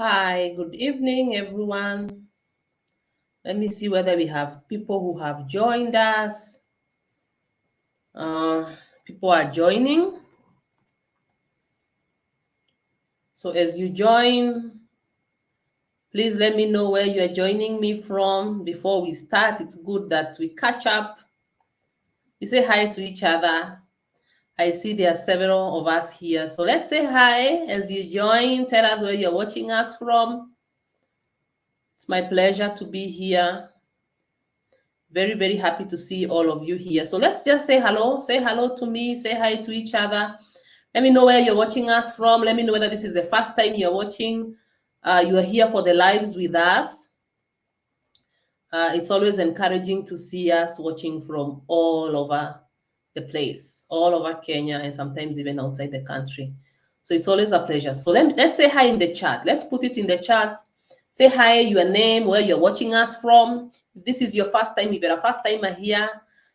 Hi, good evening, everyone. Let me see whether we have people who have joined us. People are joining. So as you join, please let me know where you are joining me from before we start. It's good that we catch up. We say hi to each other. I see there are several of us here. So let's say hi as you join. Tell us where you're watching us from. It's my pleasure to be here. Very, very happy to see all of you here. So let's just say hello. Say hello to me. Say hi to each other. Let me know where you're watching us from. Let me know whether this is the first time you're watching. You are here for the lives with us. It's always encouraging to see us watching from all over the place, all over Kenya, and sometimes even outside the country. So it's always a pleasure. So let's say hi in the chat. Let's put it in the chat. Say hi, your name, where you're watching us from. If this is your first time, if you're a first timer here,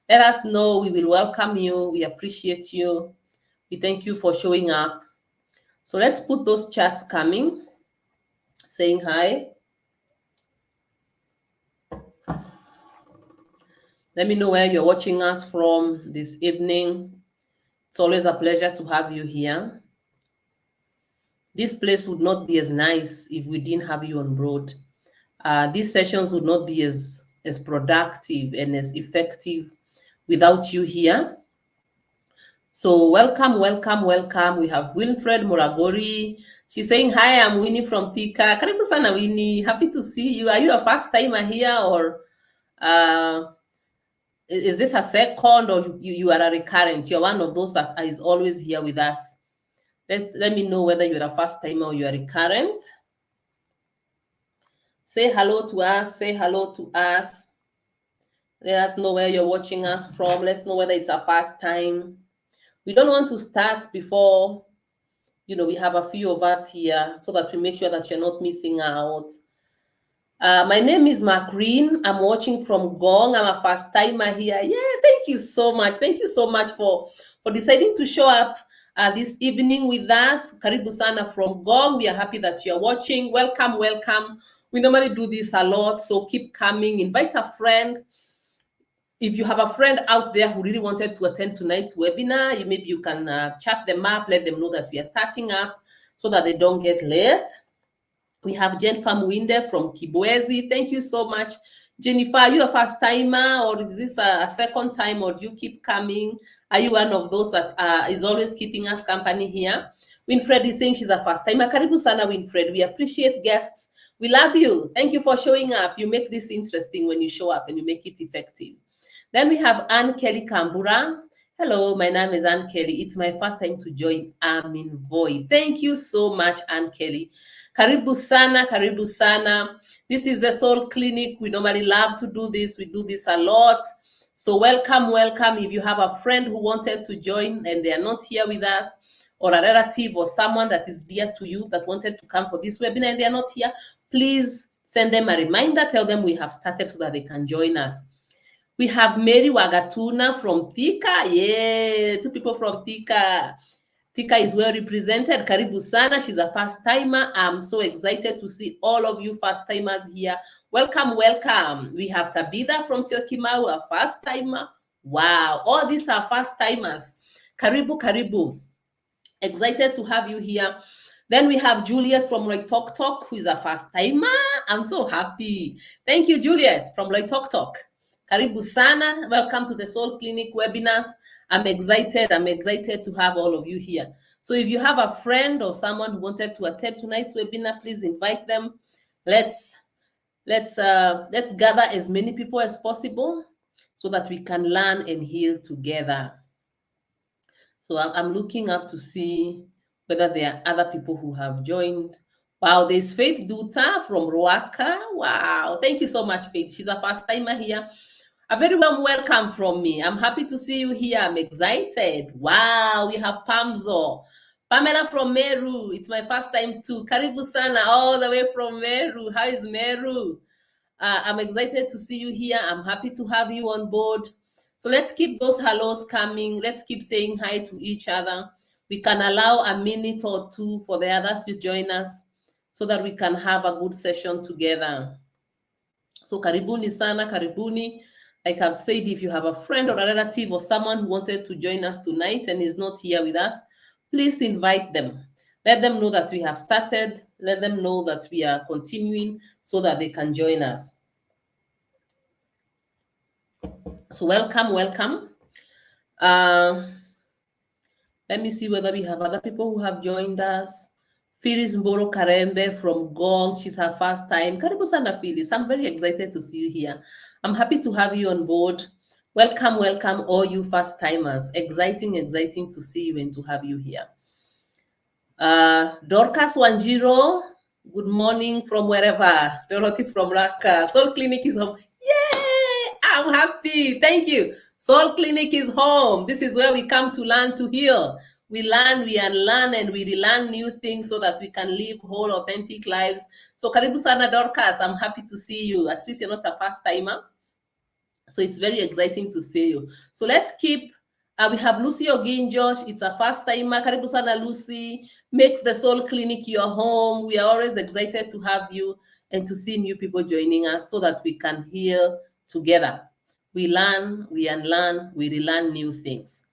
let us know. We will welcome you. We appreciate you. We thank you for showing up. So let's put those chats coming, saying hi. Let me know where you're watching us from this evening. It's always a pleasure to have you here. This place would not be as nice if we didn't have you on board. These sessions would not be as productive and as effective without you here. So welcome, welcome, welcome. We have Wilfred Moragori. She's saying, hi, I'm Winnie from Thika. Karibu sana, Winnie. Happy to see you. Are you a first timer here, or is this a second, or you are a recurrent? You're one of those that is always here with us. Let me know whether you're a first timer or you're a recurrent. Say hello to us. Say hello to us. Let us know where you're watching us from. Let's know whether it's a first time. We don't want to start before, we have a few of us here, so that we make sure that you're not missing out. My name is Macrine. I'm watching from Gong. I'm a first timer here. Yeah, thank you so much. Thank you so much for deciding to show up this evening with us. Karibu sana from Gong. We are happy that you're watching. Welcome, welcome. We normally do this a lot, so keep coming. Invite a friend. If you have a friend out there who really wanted to attend tonight's webinar, maybe you can chat them up, let them know that we are starting up so that they don't get late. We have Jennifer Mwinde from Kibwezi. Thank you so much. Jennifer, are you a first timer, or is this a second time, or do you keep coming? Are you one of those that is always keeping us company here? Winfred is saying she's a first timer. Karibu sana, Winfred. We appreciate guests. We love you. Thank you for showing up. You make this interesting when you show up and you make it effective. Then we have Ann Kelly Kambura. Hello, my name is Ann Kelly. It's my first time to join Amin Void. Thank you so much, Ann Kelly. Karibu sana, karibu sana. This is the Soul Clinic. We normally love to do this. We do this a lot. So welcome, welcome. If you have a friend who wanted to join and they are not here with us, or a relative or someone that is dear to you that wanted to come for this webinar and they are not here, please send them a reminder. Tell them we have started so that they can join us. We have Mary Wagatuna from Thika. Yeah, 2 people from Thika. Thika is well represented. Karibu sana. She's a first timer. I'm so excited to see all of you first timers here. Welcome, welcome. We have Tabitha from Syokimau, a first timer. Wow, all these are first timers. Karibu, karibu. Excited to have you here. Then we have Juliet from Loitoktok, who is a first timer. I'm so happy. Thank you, Juliet from Loitoktok. Karibu sana. Welcome to the Soul Clinic webinars. I'm excited to have all of you here. So if you have a friend or someone who wanted to attend tonight's webinar, please invite them. Let's gather as many people as possible so that we can learn and heal together. So I'm looking up to see whether there are other people who have joined. Wow, there's Faith Duta from Ruaka. Wow, thank you so much, Faith. She's a first timer here. A very warm welcome from me. I'm happy to see you here. I'm excited. Wow, we have Pamzo. Pamela from Meru. It's my first time too. Karibu sana, all the way from Meru. How is Meru? I'm excited to see you here. I'm happy to have you on board. So let's keep those hellos coming. Let's keep saying hi to each other. We can allow a minute or two for the others to join us so that we can have a good session together. So karibuni sana, karibuni. Like I've said, if you have a friend or a relative or someone who wanted to join us tonight and is not here with us, please invite them. Let them know that we have started. Let them know that we are continuing so that they can join us. So welcome, welcome. Let me see whether we have other people who have joined us. Phyllis Mboro Karembe from Gong. She's her first time. Karibu sana, Phyllis. I'm very excited to see you here. I'm happy to have you on board. Welcome, welcome, all you first timers. Exciting, exciting to see you and to have you here. Dorcas Wanjiro, good morning from wherever. Dorothy from Raqqa. Soul Clinic is home. Yay! I'm happy. Thank you. Soul Clinic is home. This is where we come to learn to heal. We learn, we unlearn, and we relearn new things so that we can live whole, authentic lives. So, karibu sana Dorcas. I'm happy to see you. At least you're not a first timer. So it's very exciting to see you. So let's keep, we have Lucy Oginjosh. It's a first timer. Karibu sana Lucy. Makes the Soul Clinic your home. We are always excited to have you and to see new people joining us so that we can heal together. We learn, we unlearn, we relearn new things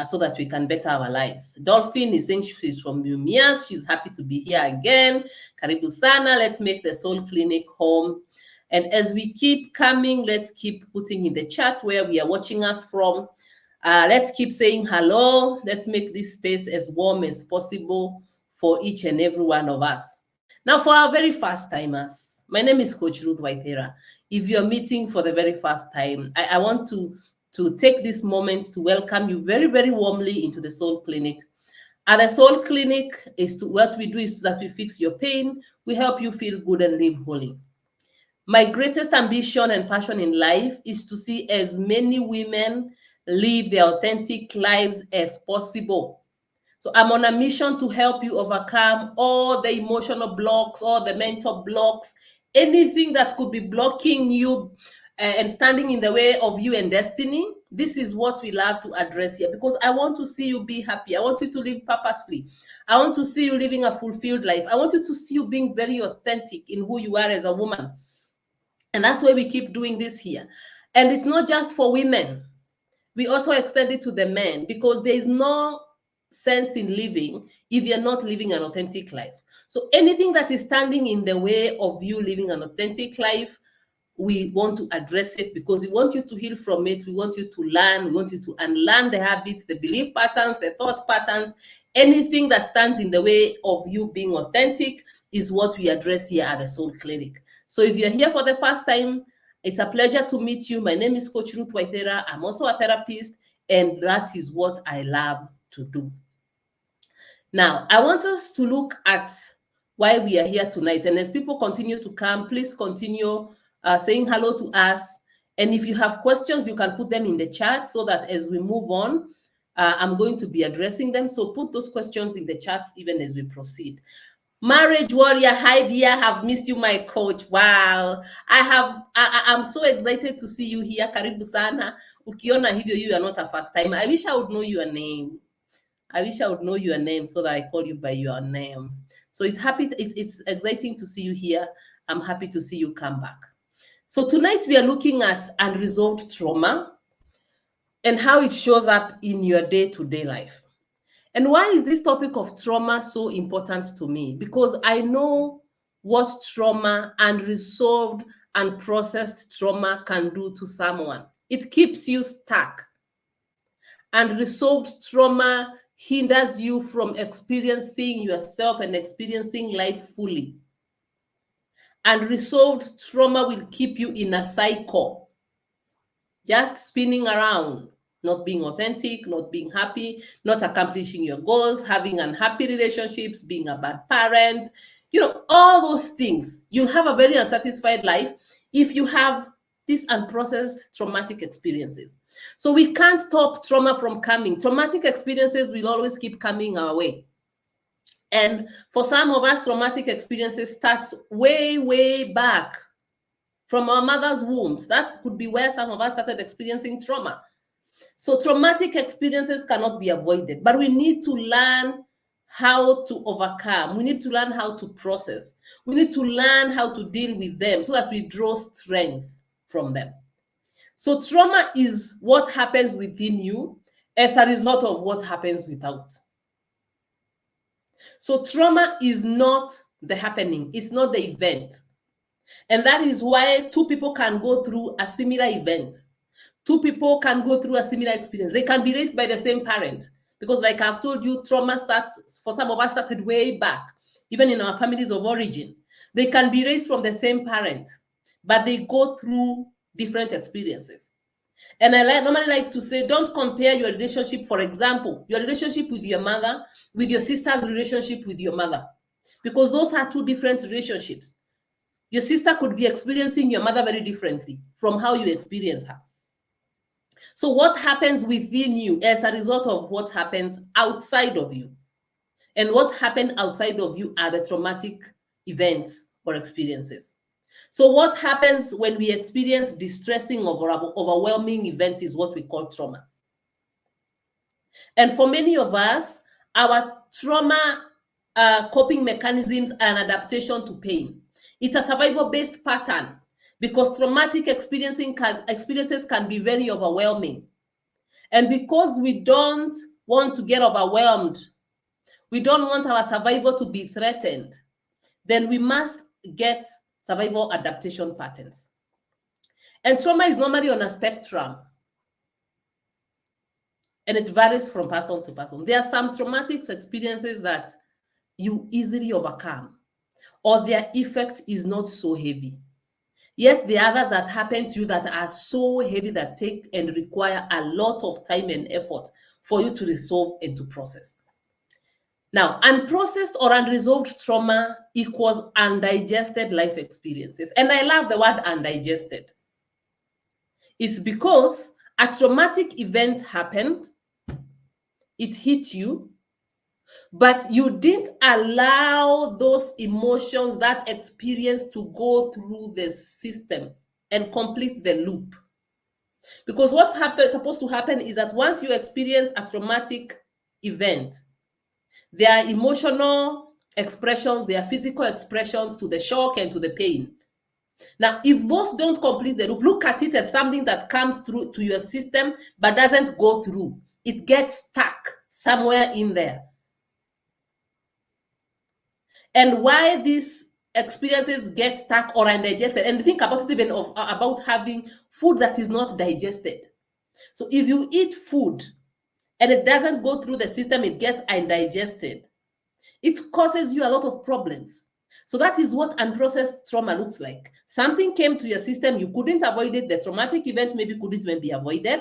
so that we can better our lives. Dolphin is saying she's from Mumias. She's happy to be here again. Karibu sana. Let's make the Soul Clinic home. And as we keep coming, let's keep putting in the chat where we are watching us from. Let's keep saying hello. Let's make this space as warm as possible for each and every one of us. Now, for our very first timers, my name is Coach Ruth Waithera. If you're meeting for the very first time, I want to take this moment to welcome you very, very warmly into the Soul Clinic. At the Soul Clinic, what we do is that we fix your pain, we help you feel good and live wholly. My greatest ambition and passion in life is to see as many women live their authentic lives as possible. So I'm on a mission to help you overcome all the emotional blocks, all the mental blocks, anything that could be blocking you and standing in the way of you and destiny. This is what we love to address here because I want to see you be happy. I want you to live purposefully. I want to see you living a fulfilled life. I want you to see you being very authentic in who you are as a woman. And that's why we keep doing this here. And it's not just for women. We also extend it to the men because there is no sense in living if you're not living an authentic life. So anything that is standing in the way of you living an authentic life, we want to address it because we want you to heal from it. We want you to learn. We want you to unlearn the habits, the belief patterns, the thought patterns. Anything that stands in the way of you being authentic is what we address here at the Soul Clinic. So if you're here for the first time, it's a pleasure to meet you. My name is Coach Ruth Waithera. I'm also a therapist, and that is what I love to do. Now, I want us to look at why we are here tonight. And as people continue to come, please continue saying hello to us. And if you have questions, you can put them in the chat so that as we move on, I'm going to be addressing them. So put those questions in the chats even as we proceed. Marriage warrior, hi dear, have missed you, my coach. Wow, I'm so excited to see you here. Karibu sana. Ukiona hivyo, you are not a first time. I wish I would know your name. I wish I would know your name so that I call you by your name. So it's exciting to see you here. I'm happy to see you come back. So tonight we are looking at unresolved trauma and how it shows up in your day-to-day life. And why is this topic of trauma so important to me? Because I know what trauma, unresolved, unprocessed trauma can do to someone. It keeps you stuck. Unresolved trauma hinders you from experiencing yourself and experiencing life fully. Unresolved trauma will keep you in a cycle, just spinning around, not being authentic, not being happy, not accomplishing your goals, having unhappy relationships, being a bad parent, all those things. You'll have a very unsatisfied life if you have these unprocessed traumatic experiences. So we can't stop trauma from coming. Traumatic experiences will always keep coming our way. And for some of us, traumatic experiences start way, way back from our mother's wombs. That could be where some of us started experiencing trauma. So traumatic experiences cannot be avoided, but we need to learn how to overcome. We need to learn how to process. We need to learn how to deal with them so that we draw strength from them. So trauma is what happens within you as a result of what happens without. So trauma is not the happening, it's not the event. And that is why two people can go through a similar event. Two people can go through a similar experience. They can be raised by the same parent. Because like I've told you, trauma starts, for some of us, started way back, even in our families of origin. They can be raised from the same parent, but they go through different experiences. And I normally like to say, don't compare your relationship, for example, your relationship with your mother, with your sister's relationship with your mother, because those are two different relationships. Your sister could be experiencing your mother very differently from how you experience her. So what happens within you as a result of what happens outside of you? And what happened outside of you are the traumatic events or experiences. So what happens when we experience distressing or overwhelming events is what we call trauma. And for many of us, our trauma coping mechanisms are an adaptation to pain. It's a survival-based pattern because traumatic experiences can be very overwhelming. And because we don't want to get overwhelmed, we don't want our survival to be threatened, then we must get survival adaptation patterns. And trauma is normally on a spectrum, and it varies from person to person. There are some traumatic experiences that you easily overcome, or their effect is not so heavy. Yet the others that happen to you that are so heavy that take and require a lot of time and effort for you to resolve and to process. Now, unprocessed or unresolved trauma equals undigested life experiences. And I love the word undigested. It's because a traumatic event happened, it hit you, but you didn't allow those emotions, that experience to go through the system and complete the loop. Because what's supposed to happen is that once you experience a traumatic event, there are emotional expressions, there are physical expressions to the shock and to the pain. Now, if those don't complete the loop, look at it as something that comes through to your system but doesn't go through. It gets stuck somewhere in there. And why these experiences get stuck or undigested, and think about it even about having food that is not digested. So if you eat food and it doesn't go through the system, it gets undigested, it causes you a lot of problems. So that is what unprocessed trauma looks like. Something came to your system, you couldn't avoid it, the traumatic event maybe couldn't even be avoided,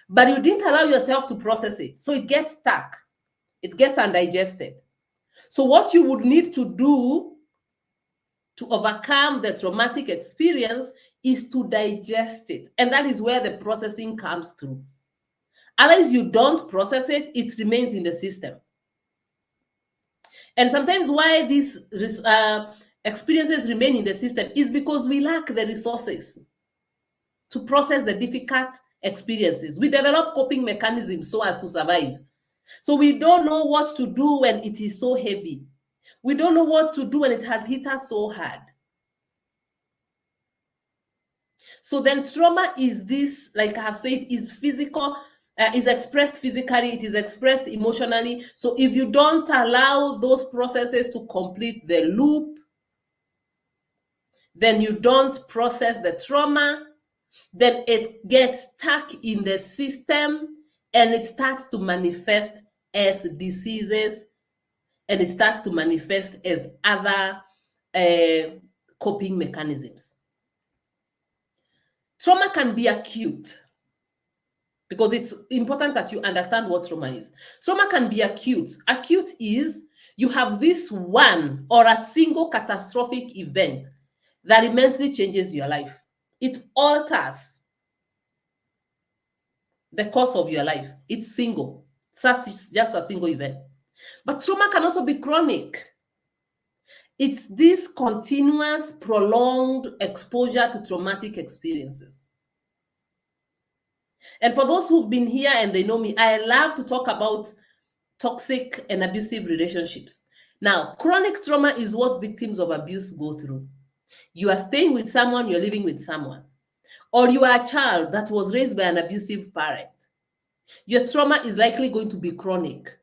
but you didn't allow yourself to process it. So it gets stuck, it gets undigested. So what you would need to do to overcome the traumatic experience is to digest it. And that is where the processing comes through. Otherwise, you don't process it, it remains in the system. And sometimes why these experiences remain in the system is because we lack the resources to process the difficult experiences. We develop coping mechanisms so as to survive. So we don't know what to do when it is so heavy. We don't know what to do when it has hit us so hard. So then trauma is this, like I have said, is physical, is expressed physically, it is expressed emotionally. So if you don't allow those processes to complete the loop, then you don't process the trauma, then it gets stuck in the system and it starts to manifest as diseases, and it starts to manifest as other coping mechanisms. Trauma can be acute, because it's important that you understand what trauma is. Trauma can be acute. Acute is you have this one or a single catastrophic event that immensely changes your life. It alters the course of your life. It's single. It's just a single event. But trauma can also be chronic. It's this continuous, prolonged exposure to traumatic experiences. And for those who've been here and they know me, I love to talk about toxic and abusive relationships. Now, chronic trauma is what victims of abuse go through. You are staying with someone, you're living with someone, or you are a child that was raised by an abusive parent. Your trauma is likely going to be chronic.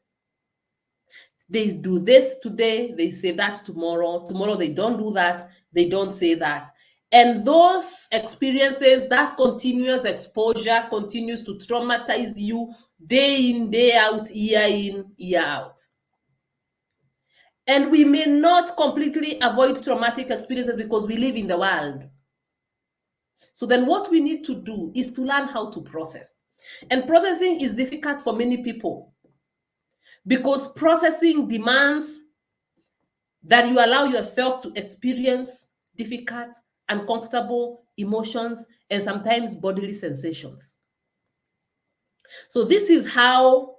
They do this today, they say that tomorrow. Tomorrow they don't do that, they don't say that. And those experiences, that continuous exposure continues to traumatize you day in, day out, year in, year out. And we may not completely avoid traumatic experiences because we live in the world. So then what we need to do is to learn how to process. And processing is difficult for many people because processing demands that you allow yourself to experience difficult, uncomfortable emotions and sometimes bodily sensations. So this is how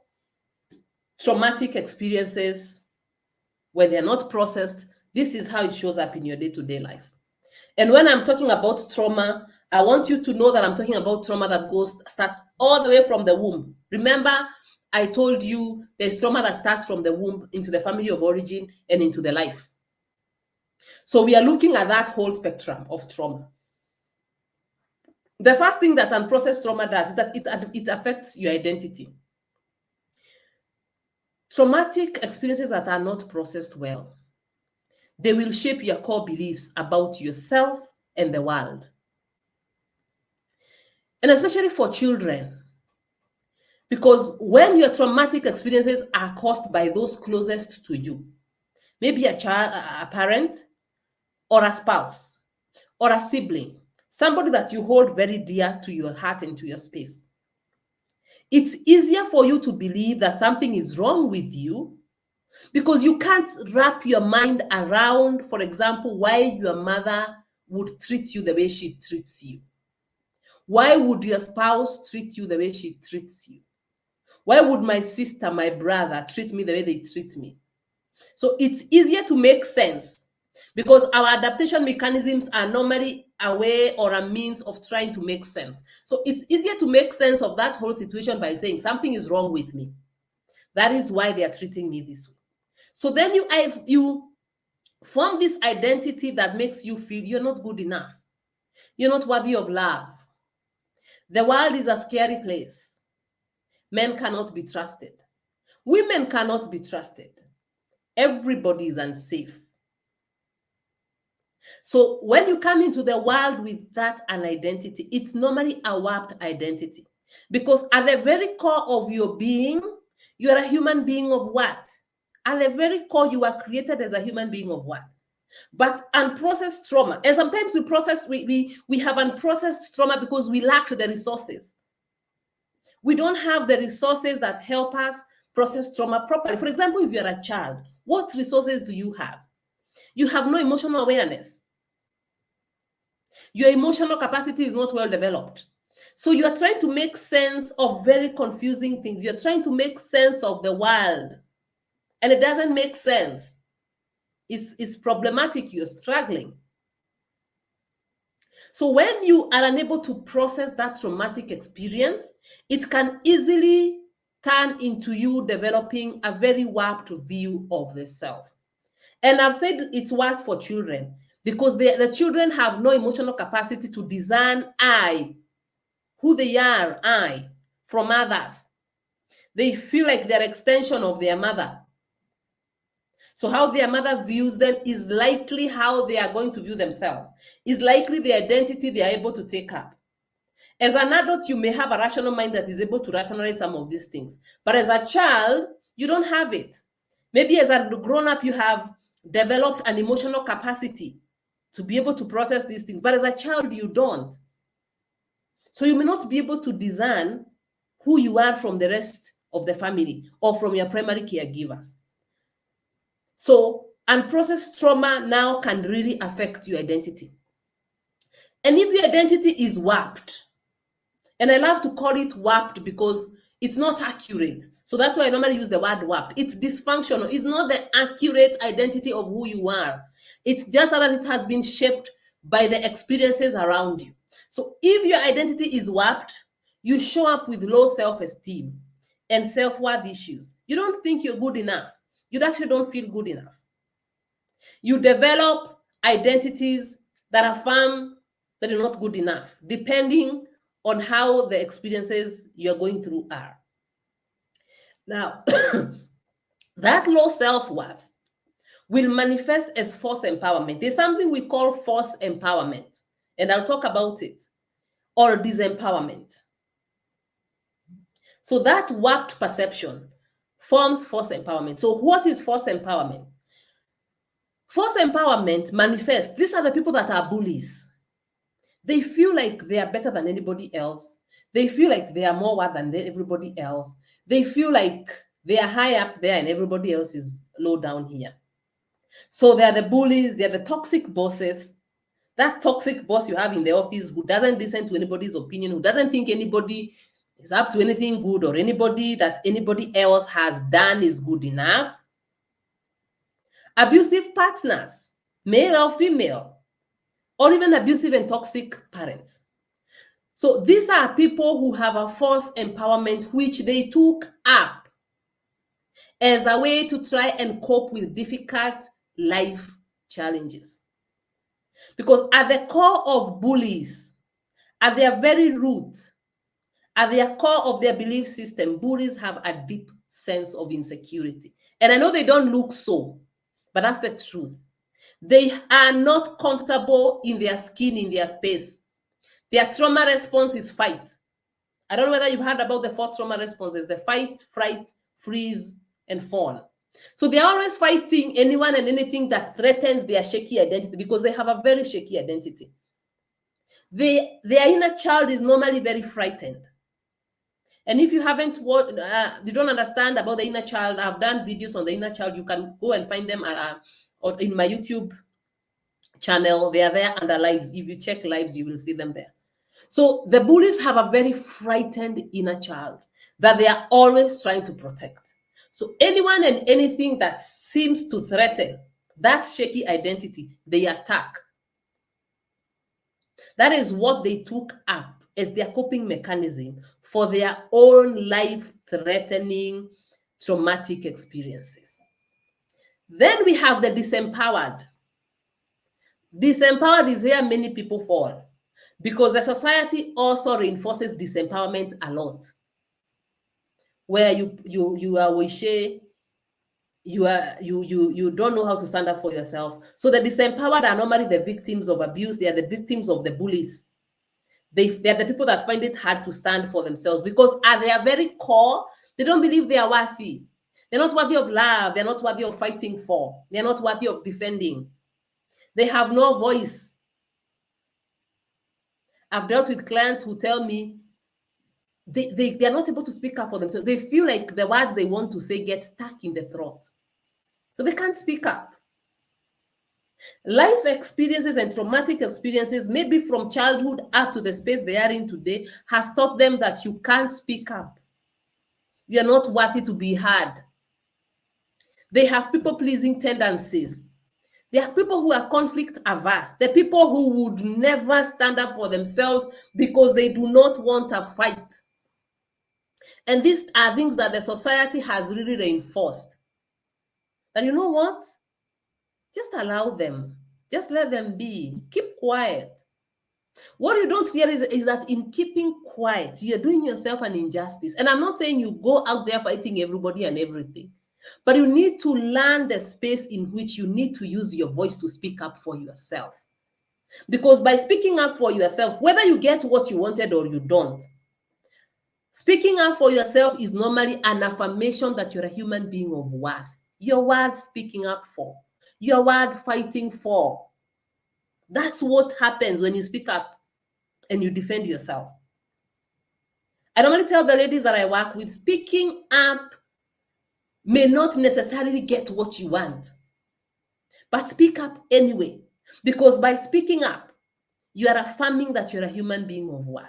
traumatic experiences, when they're not processed, this is how it shows up in your day-to-day life. And when I'm talking about trauma, I want you to know that I'm talking about trauma that starts all the way from the womb. Remember, I told you there's trauma that starts from the womb into the family of origin and into the life. So we are looking at that whole spectrum of trauma. The first thing that unprocessed trauma does is that it affects your identity. Traumatic experiences that are not processed well, they will shape your core beliefs about yourself and the world. And especially for children, because when your traumatic experiences are caused by those closest to you, maybe a child, a parent, or a spouse, or a sibling, somebody that you hold very dear to your heart and to your space, it's easier for you to believe that something is wrong with you because you can't wrap your mind around, for example, why your mother would treat you the way she treats you. Why would your spouse treat you the way she treats you? Why would my sister, my brother treat me the way they treat me? So it's easier to make sense because our adaptation mechanisms are normally a way or a means of trying to make sense. So it's easier to make sense of that whole situation by saying something is wrong with me. That is why they are treating me this way. So then you form this identity that makes you feel you're not good enough. You're not worthy of love. The world is a scary place. Men cannot be trusted. Women cannot be trusted. Everybody is unsafe. So when you come into the world with that an identity, it's normally a warped identity. Because at the very core of your being, you are a human being of worth. At the very core, you are created as a human being of worth. But unprocessed trauma, and sometimes we have unprocessed trauma because we lack the resources. We don't have the resources that help us process trauma properly. For example, if you're a child, what resources do you have? You have no emotional awareness. Your emotional capacity is not well developed. So you are trying to make sense of very confusing things. You're trying to make sense of the world, and it doesn't make sense. It's problematic. You're struggling. So when you are unable to process that traumatic experience, it can easily turn into you developing a very warped view of the self. And I've said it's worse for children because the children have no emotional capacity to discern who they are, from others. They feel like they're extension of their mother. So how their mother views them is likely how they are going to view themselves. Is likely the identity they are able to take up. As an adult, you may have a rational mind that is able to rationalize some of these things. But as a child, you don't have it. Maybe as a grown-up, you have developed an emotional capacity to be able to process these things. But as a child, you don't. So you may not be able to discern who you are from the rest of the family or from your primary caregivers. So unprocessed trauma now can really affect your identity. And if your identity is warped, and I love to call it warped because it's not accurate. So that's why I normally use the word warped. It's dysfunctional. It's not the accurate identity of who you are. It's just that it has been shaped by the experiences around you. So if your identity is warped, you show up with low self-esteem and self-worth issues. You don't think you're good enough. You actually don't feel good enough. You develop identities that affirm that you're not good enough, depending on how the experiences you're going through are. Now, that low self-worth will manifest as false empowerment. There's something we call false empowerment, and I'll talk about it, or disempowerment. So that warped perception forms false empowerment. So what is false empowerment? False empowerment manifests. These are the people that are bullies. They feel like they are better than anybody else. They feel like they are more worth than everybody else. They feel like they are high up there and everybody else is low down here. So they are the bullies. They are the toxic bosses. That toxic boss you have in the office who doesn't listen to anybody's opinion, who doesn't think anybody is up to anything good, or anybody that anybody else has done is good enough. Abusive partners, male or female, or even abusive and toxic parents. So these are people who have a false empowerment which they took up as a way to try and cope with difficult life challenges. Because at the core of bullies, at their very root, at their core of their belief system, bullies have a deep sense of insecurity. And I know they don't look so, but that's the truth. They are not comfortable in their skin, in their space. Their trauma response is fight. I don't know whether you've heard about the 4 trauma responses: the fight, fright, freeze, and fawn. So they're always fighting anyone and anything that threatens their shaky identity, because they have a very shaky identity. Their inner child is normally very frightened. And if you haven't watched, you don't understand about the inner child, I've done videos on the inner child. You can go and find them in my YouTube channel. They are there under lives. If you check lives, you will see them there. So the bullies have a very frightened inner child that they are always trying to protect. So anyone and anything that seems to threaten that shaky identity, they attack. That is what they took up as their coping mechanism for their own life-threatening traumatic experiences. Then we have the disempowered. Disempowered is where many people fall, because the society also reinforces disempowerment a lot. Where you are wishy, you don't know how to stand up for yourself. So the disempowered are normally the victims of abuse. They are the victims of the bullies. They are the people that find it hard to stand for themselves, because at their very core, they don't believe they are worthy. They're not worthy of love. They're not worthy of fighting for. They're not worthy of defending. They have no voice. I've dealt with clients who tell me they are not able to speak up for themselves. They feel like the words they want to say get stuck in the throat. So they can't speak up. Life experiences and traumatic experiences, maybe from childhood up to the space they are in today, has taught them that you can't speak up. You are not worthy to be heard. They have people-pleasing tendencies. They are people who are conflict averse. They're people who would never stand up for themselves because they do not want a fight. And these are things that the society has really reinforced. And you know what? Just allow them. Just let them be. Keep quiet. What you don't realize is that in keeping quiet, you're doing yourself an injustice. And I'm not saying you go out there fighting everybody and everything, but you need to learn the space in which you need to use your voice to speak up for yourself. Because by speaking up for yourself, whether you get what you wanted or you don't, speaking up for yourself is normally an affirmation that you're a human being of worth. You're worth speaking up for. You're worth fighting for. That's what happens when you speak up and you defend yourself. I normally tell the ladies that I work with, speaking up may not necessarily get what you want, but speak up anyway, because by speaking up, you are affirming that you're a human being of worth.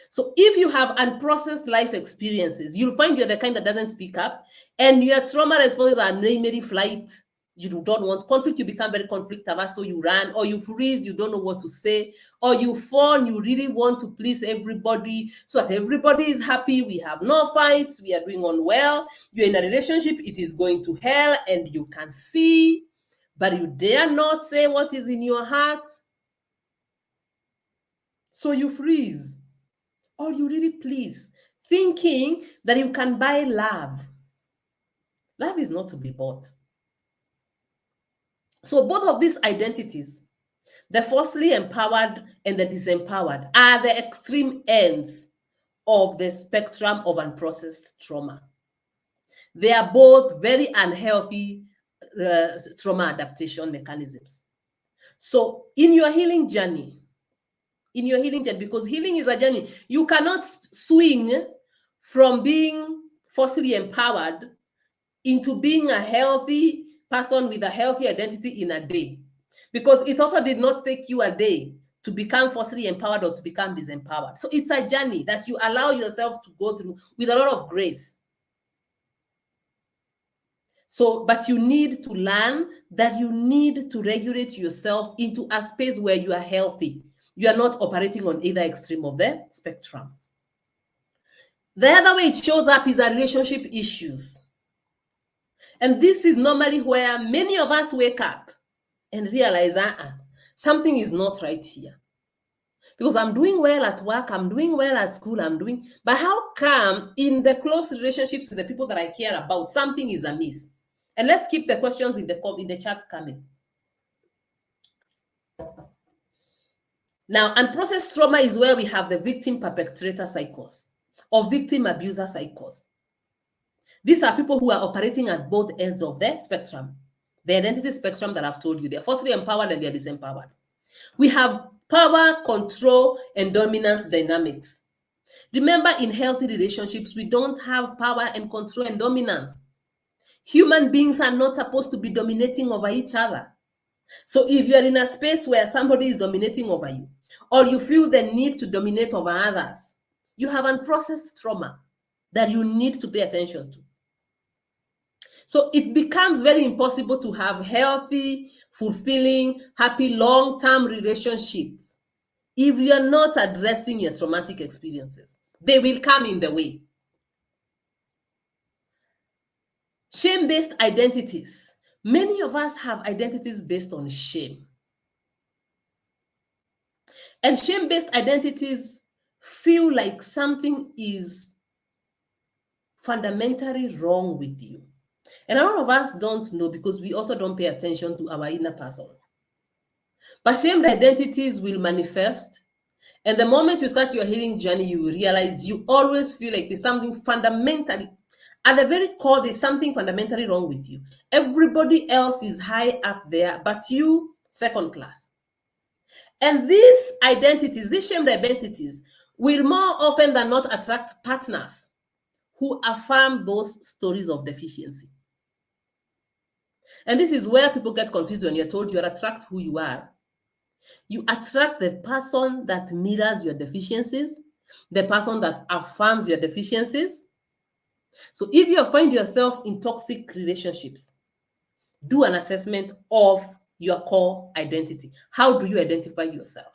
So if you have unprocessed life experiences, you'll find you're the kind that doesn't speak up, and your trauma responses are namely flight, You don't want conflict, you become very conflict averse, so you run, or you freeze, you don't know what to say, or you fawn, you really want to please everybody so that everybody is happy, we have no fights, we are doing on well, you're in a relationship, it is going to hell, and you can see, but you dare not say what is in your heart. So you freeze, or you really please, thinking that you can buy love. Love is not to be bought. So both of these identities, the falsely empowered and the disempowered, are the extreme ends of the spectrum of unprocessed trauma. They are both very unhealthy trauma adaptation mechanisms. So in your healing journey, because healing is a journey, you cannot swing from being falsely empowered into being a healthy person with a healthy identity in a day. Because it also did not take you a day to become falsely empowered or to become disempowered. So it's a journey that you allow yourself to go through with a lot of grace. So, but you need to learn that you need to regulate yourself into a space where you are healthy. You are not operating on either extreme of the spectrum. The other way it shows up is a relationship issues. And this is normally where many of us wake up and realize, something is not right here. Because I'm doing well at work, I'm doing well at school, but how come in the close relationships with the people that I care about, something is amiss? And let's keep the questions in the chat coming. Now, unprocessed trauma is where we have the victim-perpetrator cycles or victim-abuser cycles. These are people who are operating at both ends of the spectrum, the identity spectrum that I've told you. They're falsely empowered and they're disempowered. We have power, control, and dominance dynamics. Remember, in healthy relationships, we don't have power and control and dominance. Human beings are not supposed to be dominating over each other. So if you're in a space where somebody is dominating over you, or you feel the need to dominate over others, you have unprocessed trauma that you need to pay attention to. So it becomes very impossible to have healthy, fulfilling, happy, long-term relationships if you are not addressing your traumatic experiences. They will come in the way. Shame-based identities. Many of us have identities based on shame. And shame-based identities feel like something is fundamentally wrong with you. And a lot of us don't know because we also don't pay attention to our inner person. But shamed identities will manifest. And the moment you start your healing journey, you will realize you always feel like there's something fundamentally, at the very core, there's something fundamentally wrong with you. Everybody else is high up there, but you, second class. And these identities, these shamed identities, will more often than not attract partners who affirm those stories of deficiency. And this is where people get confused when you're told you attract who you are. You attract the person that mirrors your deficiencies, the person that affirms your deficiencies. So if you find yourself in toxic relationships, do an assessment of your core identity. How do you identify yourself?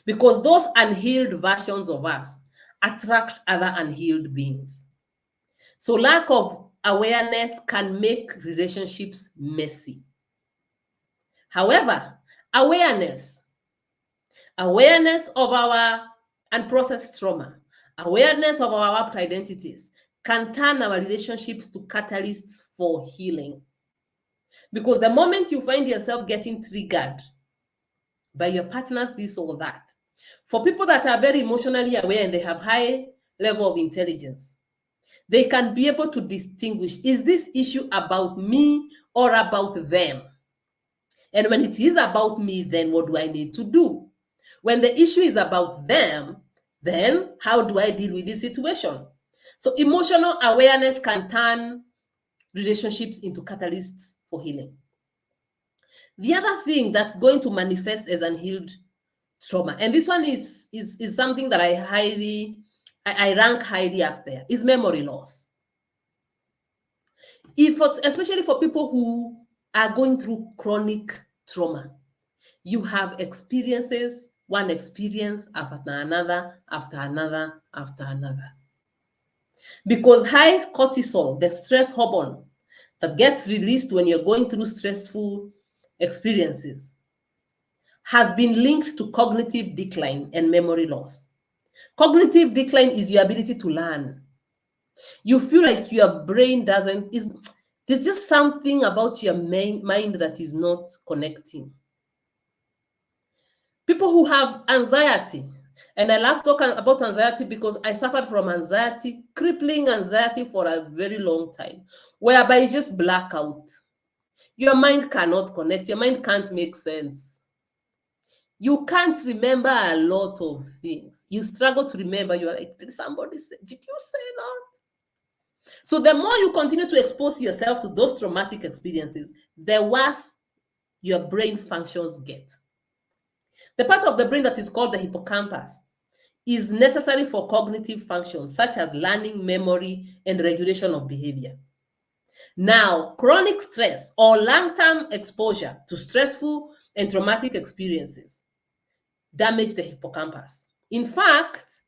Because those unhealed versions of us attract other unhealed beings. So lack of awareness can make relationships messy. However, awareness of our unprocessed trauma, awareness of our warped identities can turn our relationships to catalysts for healing. Because the moment you find yourself getting triggered by your partner's this or that, for people that are very emotionally aware and they have high level of intelligence, they can be able to distinguish, is this issue about me or about them? And when it is about me, then what do I need to do? When the issue is about them, then how do I deal with this situation? So emotional awareness can turn relationships into catalysts for healing. The other thing that's going to manifest as unhealed trauma, and this one is something that I rank highly up there, is memory loss. Especially for people who are going through chronic trauma. You have experiences, one experience after another, after another, after another. Because high cortisol, the stress hormone that gets released when you're going through stressful experiences, has been linked to cognitive decline and memory loss. Cognitive decline is your ability to learn. You feel like your brain doesn't, there's just something about your mind that is not connecting. People who have anxiety, and I love talking about anxiety because I suffered from anxiety, crippling anxiety for a very long time, whereby you just black out. Your mind cannot connect, your mind can't make sense. You can't remember a lot of things. You struggle to remember. You're like, did somebody say, did you say that? So the more you continue to expose yourself to those traumatic experiences, the worse your brain functions get. The part of the brain that is called the hippocampus is necessary for cognitive functions such as learning, memory, and regulation of behavior. Now, chronic stress or long-term exposure to stressful and traumatic experiences damage the hippocampus. In fact,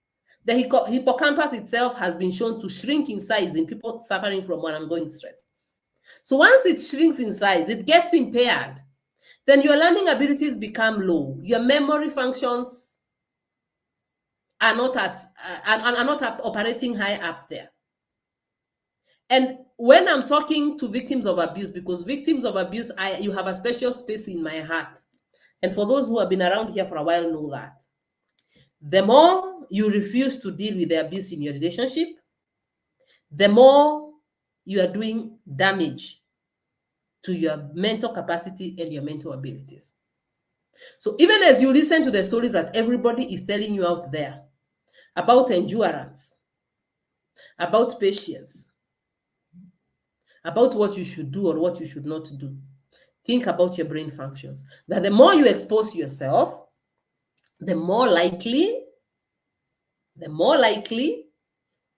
the hippocampus itself has been shown to shrink in size in people suffering from ongoing stress. So once it shrinks in size, it gets impaired. Then your learning abilities become low. Your memory functions are not operating high up there. And when I'm talking to victims of abuse, because victims of abuse, you have a special space in my heart. And for those who have been around here for a while know that. The more you refuse to deal with the abuse in your relationship, the more you are doing damage to your mental capacity and your mental abilities. So even as you listen to the stories that everybody is telling you out there about endurance, about patience, about what you should do or what you should not do, think about your brain functions. That the more you expose yourself, the more likely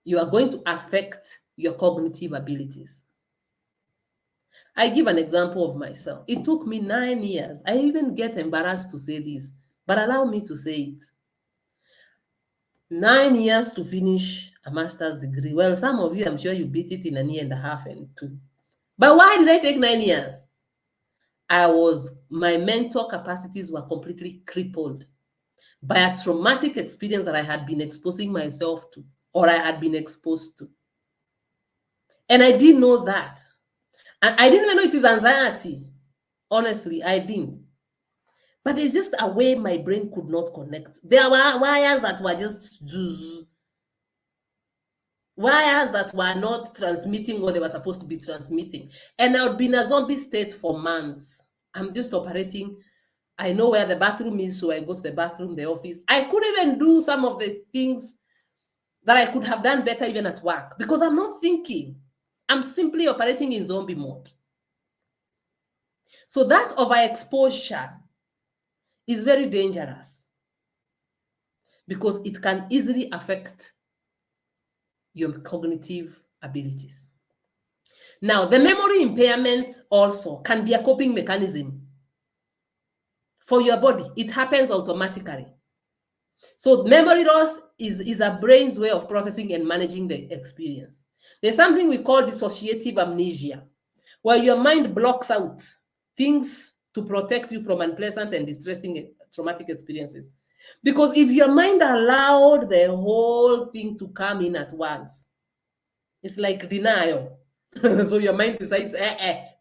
you are going to affect your cognitive abilities. I give an example of myself. It took me 9 years. I even get embarrassed to say this, but allow me to say it. 9 years to finish a master's degree. Well, some of you, I'm sure you beat it in a year and a half and 2. But why did I take 9 years? My mental capacities were completely crippled by a traumatic experience that I had been exposing myself to, or I had been exposed to. And I didn't know that. And I didn't even know it is anxiety. Honestly, I didn't. But there's just a way my brain could not connect. There were wires that were just wires that were not transmitting what they were supposed to be transmitting. And I would be in a zombie state for months. I'm just operating. I know where the bathroom is, so I go to the bathroom, the office. I could even do some of the things that I could have done better even at work because I'm not thinking. I'm simply operating in zombie mode. So that overexposure is very dangerous because it can easily affect your cognitive abilities. Now, the memory impairment also can be a coping mechanism for your body. It happens automatically. So memory loss is a brain's way of processing and managing the experience. There's something we call dissociative amnesia, where your mind blocks out things to protect you from unpleasant and distressing traumatic experiences. Because if your mind allowed the whole thing to come in at once, it's like denial. So your mind decides,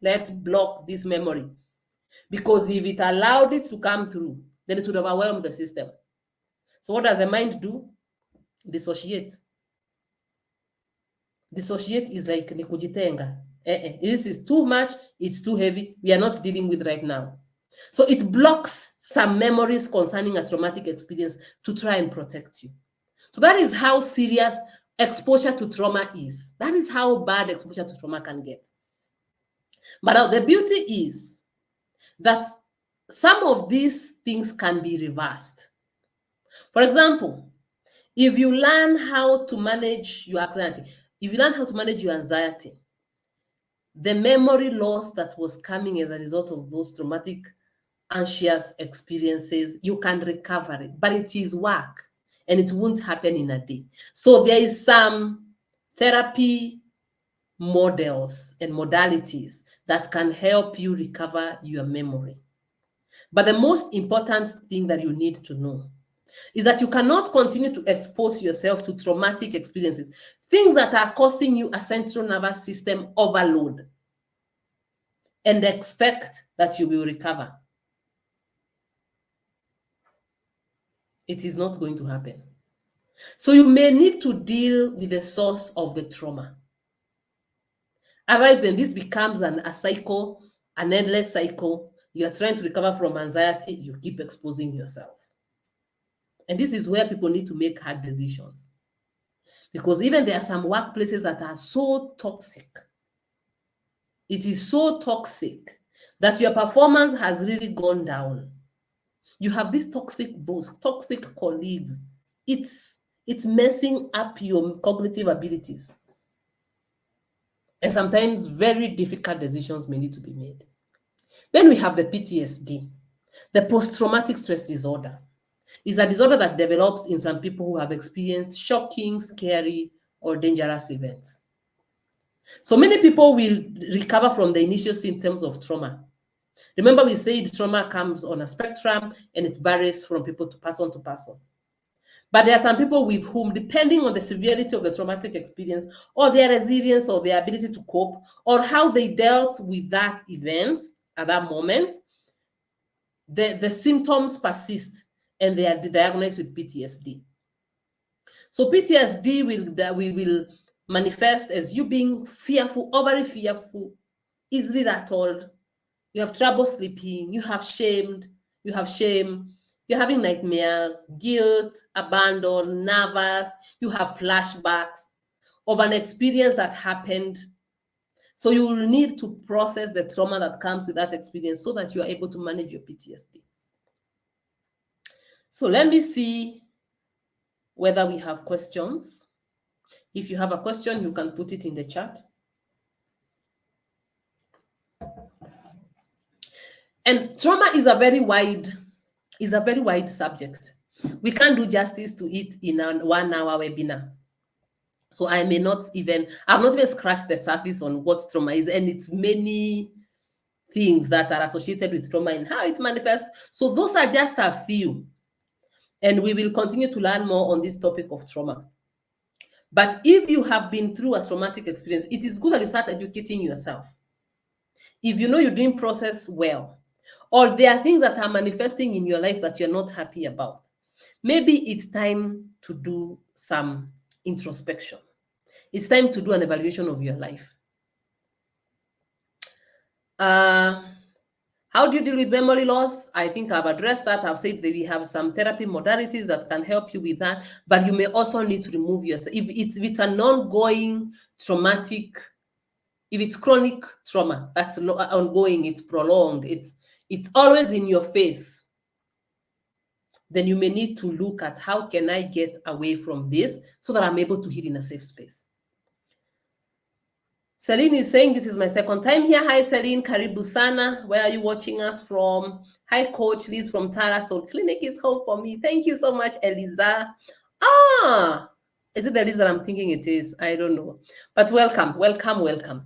let's block this memory. Because if it allowed it to come through, then it would overwhelm the system. So what does the mind do? Dissociate. Dissociate is like nikujitenga. This is too much, it's too heavy, we are not dealing with right now. So it blocks some memories concerning a traumatic experience to try and protect you. So that is how serious exposure to trauma is. That is how bad exposure to trauma can get. But now the beauty is that some of these things can be reversed. For example, if you learn how to manage your anxiety, the memory loss that was coming as a result of those traumatic, anxious experiences, you can recover it, but it is work and it won't happen in a day. So there is some therapy models and modalities that can help you recover your memory. But the most important thing that you need to know is that you cannot continue to expose yourself to traumatic experiences, things that are causing you a central nervous system overload, and expect that you will recover. It is not going to happen. So you may need to deal with the source of the trauma. Otherwise, then this becomes a cycle, an endless cycle. You're trying to recover from anxiety, you keep exposing yourself. And this is where people need to make hard decisions. Because even there are some workplaces that are so toxic. It is so toxic that your performance has really gone down. You have these toxic boss, toxic colleagues. It's messing up your cognitive abilities. And sometimes very difficult decisions may need to be made. Then we have the PTSD, the post-traumatic stress disorder. It's a disorder that develops in some people who have experienced shocking, scary, or dangerous events. So many people will recover from the initial symptoms of trauma. Remember, we said trauma comes on a spectrum and it varies from people to person to person. But there are some people with whom, depending on the severity of the traumatic experience or their resilience or their ability to cope or how they dealt with that event at that moment, the symptoms persist and they are diagnosed with PTSD. So PTSD will manifest as you being fearful, overly fearful, easily rattled. You have trouble sleeping, you have shame, you're having nightmares, guilt, abandon, nervous, you have flashbacks of an experience that happened. So you will need to process the trauma that comes with that experience so that you are able to manage your PTSD. So let me see whether we have questions. If you have a question, you can put it in the chat. And trauma is a very wide subject. We can't do justice to it in a 1 hour webinar. So I've not even scratched the surface on what trauma is, and it's many things that are associated with trauma and how it manifests. So those are just a few. And we will continue to learn more on this topic of trauma. But if you have been through a traumatic experience, it is good that you start educating yourself. If you know you didn't process well, or there are things that are manifesting in your life that you're not happy about, maybe it's time to do some introspection. It's time to do an evaluation of your life. How do you deal with memory loss? I think I've addressed that. I've said that we have some therapy modalities that can help you with that, but you may also need to remove yourself. If it's an ongoing traumatic, if it's chronic trauma, that's ongoing, it's prolonged, it's always in your face, then you may need to look at how can I get away from this so that I'm able to heal in a safe space. Celine is saying, this is my second time here. Hi, Celine. Karibu sana. Where are you watching us from? Hi, Coach Liz from Tara Soul Clinic is home for me. Thank you so much, Eliza. Is it the Liz that I'm thinking it is? I don't know. But welcome, welcome, welcome.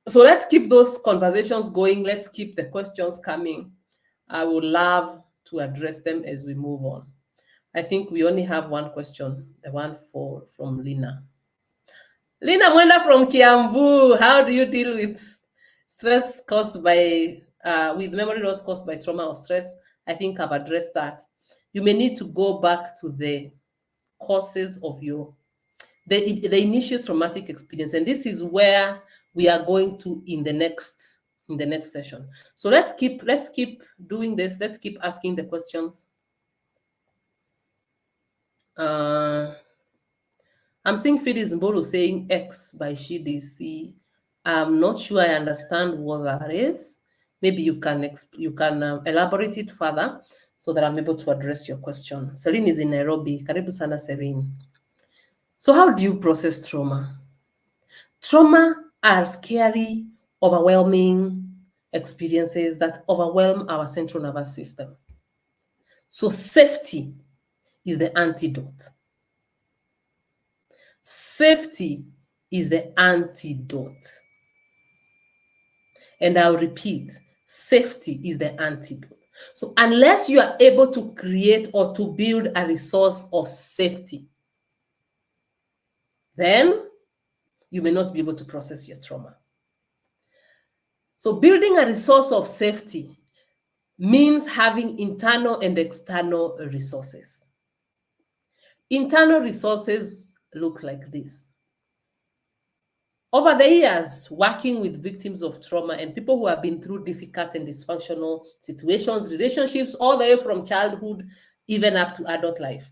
So let's keep those conversations going. Let's keep the questions coming. I would love to address them as we move on. I think we only have one question, the one from Lina. Lina Mwenda from Kiambu, how do you deal with stress caused by, with memory loss caused by trauma or stress? I think I've addressed that. You may need to go back to the causes of the initial traumatic experience. And this is where we are going to in the next session. So let's keep doing this. Let's keep asking the questions. I'm seeing Phyllis Mbolo saying X by SheDC. I'm not sure I understand what that is. Maybe you can elaborate it further so that I'm able to address your question. Celine is in Nairobi. Karibu sana, Celine. So how do you process trauma? Trauma are scary, overwhelming experiences that overwhelm our central nervous system. So safety is the antidote. Safety is the antidote. And I'll repeat, safety is the antidote. So unless you are able to create or to build a resource of safety, then you may not be able to process your trauma. So building a resource of safety means having internal and external resources. Internal resources look like this. Over the years, working with victims of trauma and people who have been through difficult and dysfunctional situations, relationships, all the way from childhood, even up to adult life,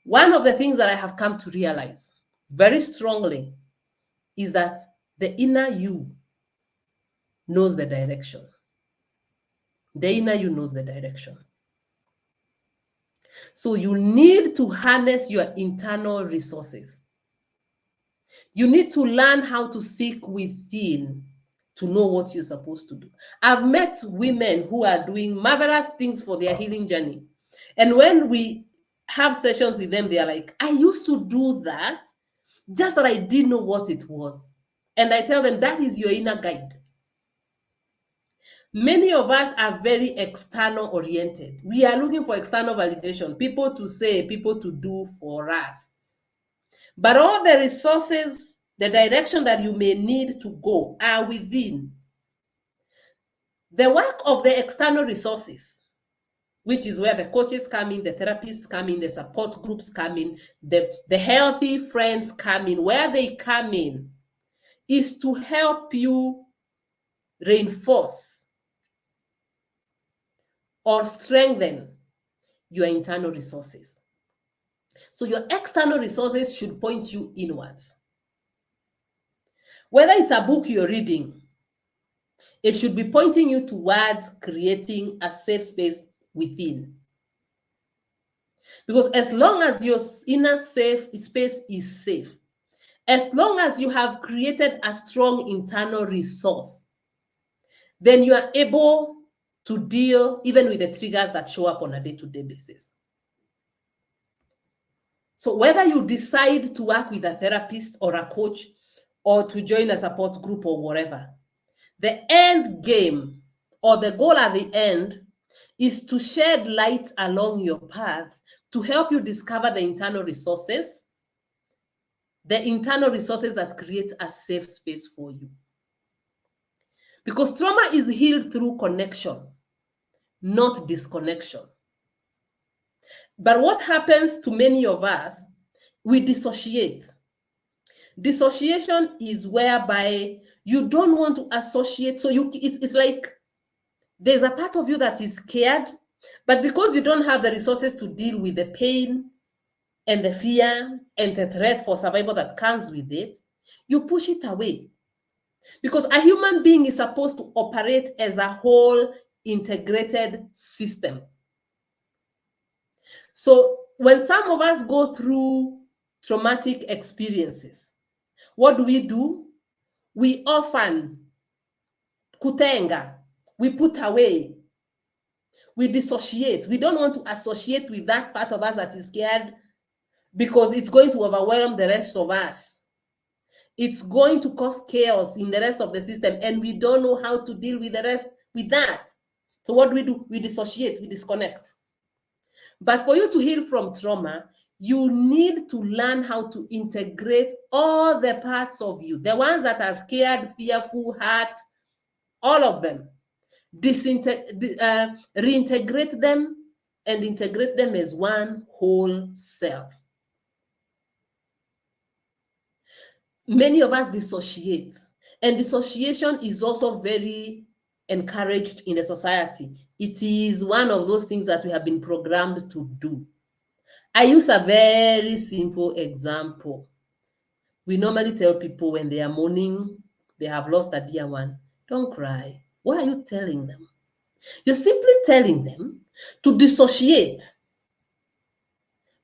one of the things that I have come to realize very strongly is that the inner you knows the direction. The inner you knows the direction. So you need to harness your internal resources. You need to learn how to seek within to know what you're supposed to do. I've met women who are doing marvelous things for their healing journey. And when we have sessions with them, they are like, I used to do that, just that I didn't know what it was. And I tell them, that is your inner guide. Many of us are very external oriented. We are looking for external validation, people to say, people to do for us. But all the resources, the direction that you may need to go are within. The work of the external resources, which is where the coaches come in, the therapists come in, the support groups come in, the healthy friends come in, where they come in is to help you reinforce or strengthen your internal resources. So your external resources should point you inwards. Whether it's a book you're reading, it should be pointing you towards creating a safe space within. Because as long as your inner safe space is safe, as long as you have created a strong internal resource, then you are able to deal even with the triggers that show up on a day-to-day basis. So whether you decide to work with a therapist or a coach or to join a support group or whatever, the end game or the goal at the end is to shed light along your path to help you discover the internal resources that create a safe space for you. Because trauma is healed through connection, not disconnection. But what happens to many of us, we dissociate. Dissociation is whereby you don't want to associate. So it's like there's a part of you that is scared, but because you don't have the resources to deal with the pain and the fear and the threat for survival that comes with it, you push it away. Because a human being is supposed to operate as a whole integrated system. So when some of us go through traumatic experiences, what do? We often kutenga, we put away, we dissociate. We don't want to associate with that part of us that is scared because it's going to overwhelm the rest of us. It's going to cause chaos in the rest of the system, and we don't know how to deal with the rest with that. So what do? We dissociate, we disconnect. But for you to heal from trauma, you need to learn how to integrate all the parts of you, the ones that are scared, fearful, hurt, all of them. Reintegrate them and integrate them as one whole self. Many of us dissociate, and dissociation is also very encouraged in the society. It is one of those things that we have been programmed to do. I use a very simple example. We normally tell people when they are mourning, they have lost a dear one, don't cry. What are you telling them? You're simply telling them to dissociate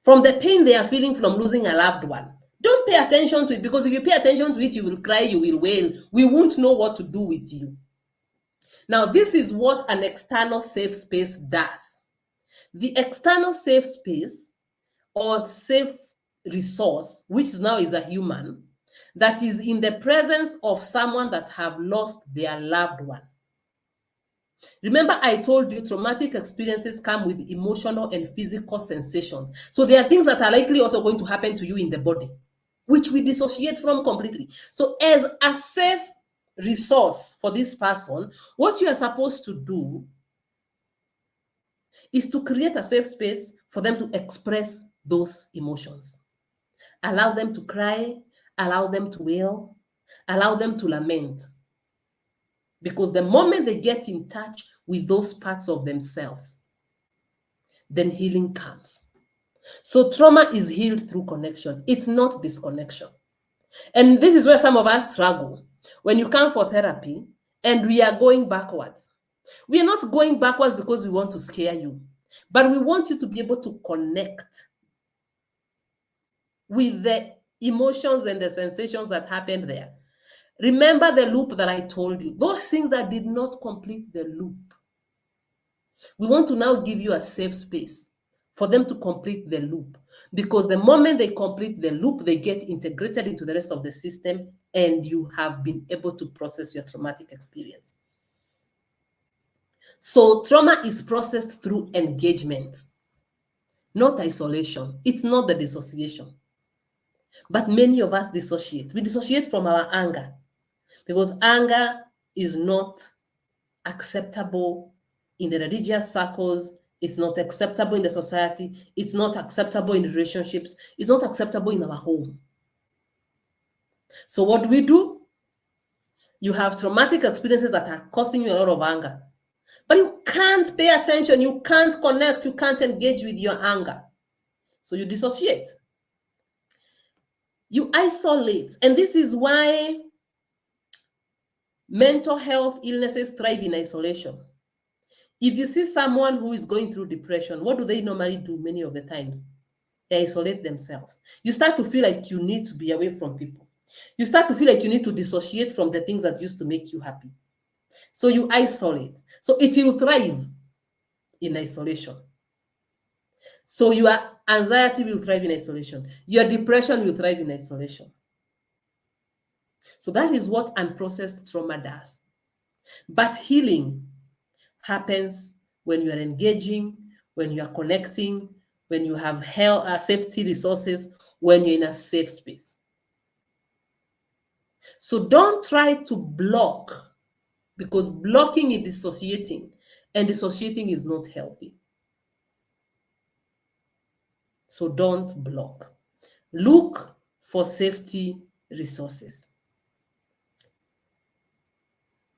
from the pain they are feeling from losing a loved one. Don't pay attention to it, because if you pay attention to it, you will cry, you will wail. We won't know what to do with you. Now, this is what an external safe space does. The external safe space or safe resource, which now is a human, that is in the presence of someone that have lost their loved one. Remember, I told you traumatic experiences come with emotional and physical sensations. So there are things that are likely also going to happen to you in the body, which we dissociate from completely. So as a safe resource for this person, what you are supposed to do is to create a safe space for them to express those emotions. Allow them to cry, allow them to wail, allow them to lament. Because the moment they get in touch with those parts of themselves, then healing comes. So trauma is healed through connection. It's not disconnection. And this is where some of us struggle. When you come for therapy and we are going backwards, we are not going backwards because we want to scare you, but we want you to be able to connect with the emotions and the sensations that happened there. Remember the loop that I told you, those things that did not complete the loop. We want to now give you a safe space for them to complete the loop, because the moment they complete the loop, they get integrated into the rest of the system and you have been able to process your traumatic experience. So trauma is processed through engagement, not isolation. It's not the dissociation. But many of us dissociate. We dissociate from our anger, because anger is not acceptable in the religious circles. It's not acceptable in the society. It's not acceptable in relationships. It's not acceptable in our home. So what do we do? You have traumatic experiences that are causing you a lot of anger, but you can't pay attention. You can't connect. You can't engage with your anger. So you dissociate. You isolate. And this is why mental health illnesses thrive in isolation. If you see someone who is going through depression, what do they normally do many of the times? They isolate themselves. You start to feel like you need to be away from people. You start to feel like you need to dissociate from the things that used to make you happy. So you isolate. So it will thrive in isolation. So your anxiety will thrive in isolation. Your depression will thrive in isolation. So that is what unprocessed trauma does. But healing happens when you are engaging, when you are connecting, when you have health, safety resources, when you're in a safe space. So don't try to block, because blocking is dissociating, and dissociating is not healthy. So don't block. Look for safety resources.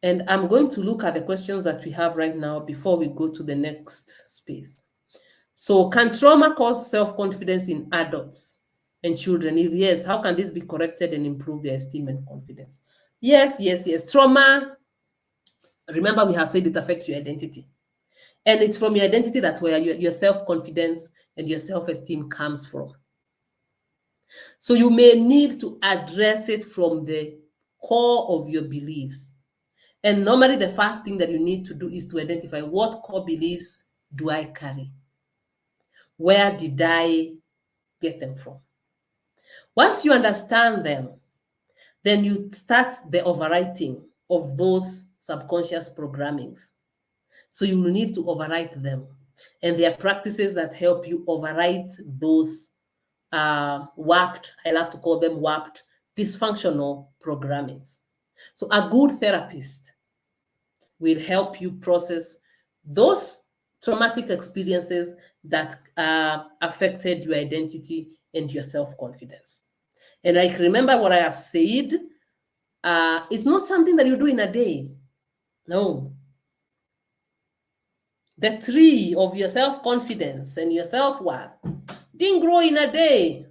And I'm going to look at the questions that we have right now before we go to the next space. So can trauma cause self-confidence in adults and children? If yes, how can this be corrected and improve their esteem and confidence? Yes, yes, yes. Trauma, remember we have said it affects your identity. And it's from your identity that's where your self-confidence and your self-esteem comes from. So you may need to address it from the core of your beliefs. And normally the first thing that you need to do is to identify, what core beliefs do I carry? Where did I get them from? Once you understand them, then you start the overwriting of those subconscious programmings. So you will need to overwrite them. And there are practices that help you overwrite those warped, I love to call them warped, dysfunctional programmings. So a good therapist will help you process those traumatic experiences that affected your identity and your self-confidence. And like, remember what I have said, it's not something that you do in a day. No. The tree of your self-confidence and your self-worth didn't grow in a day.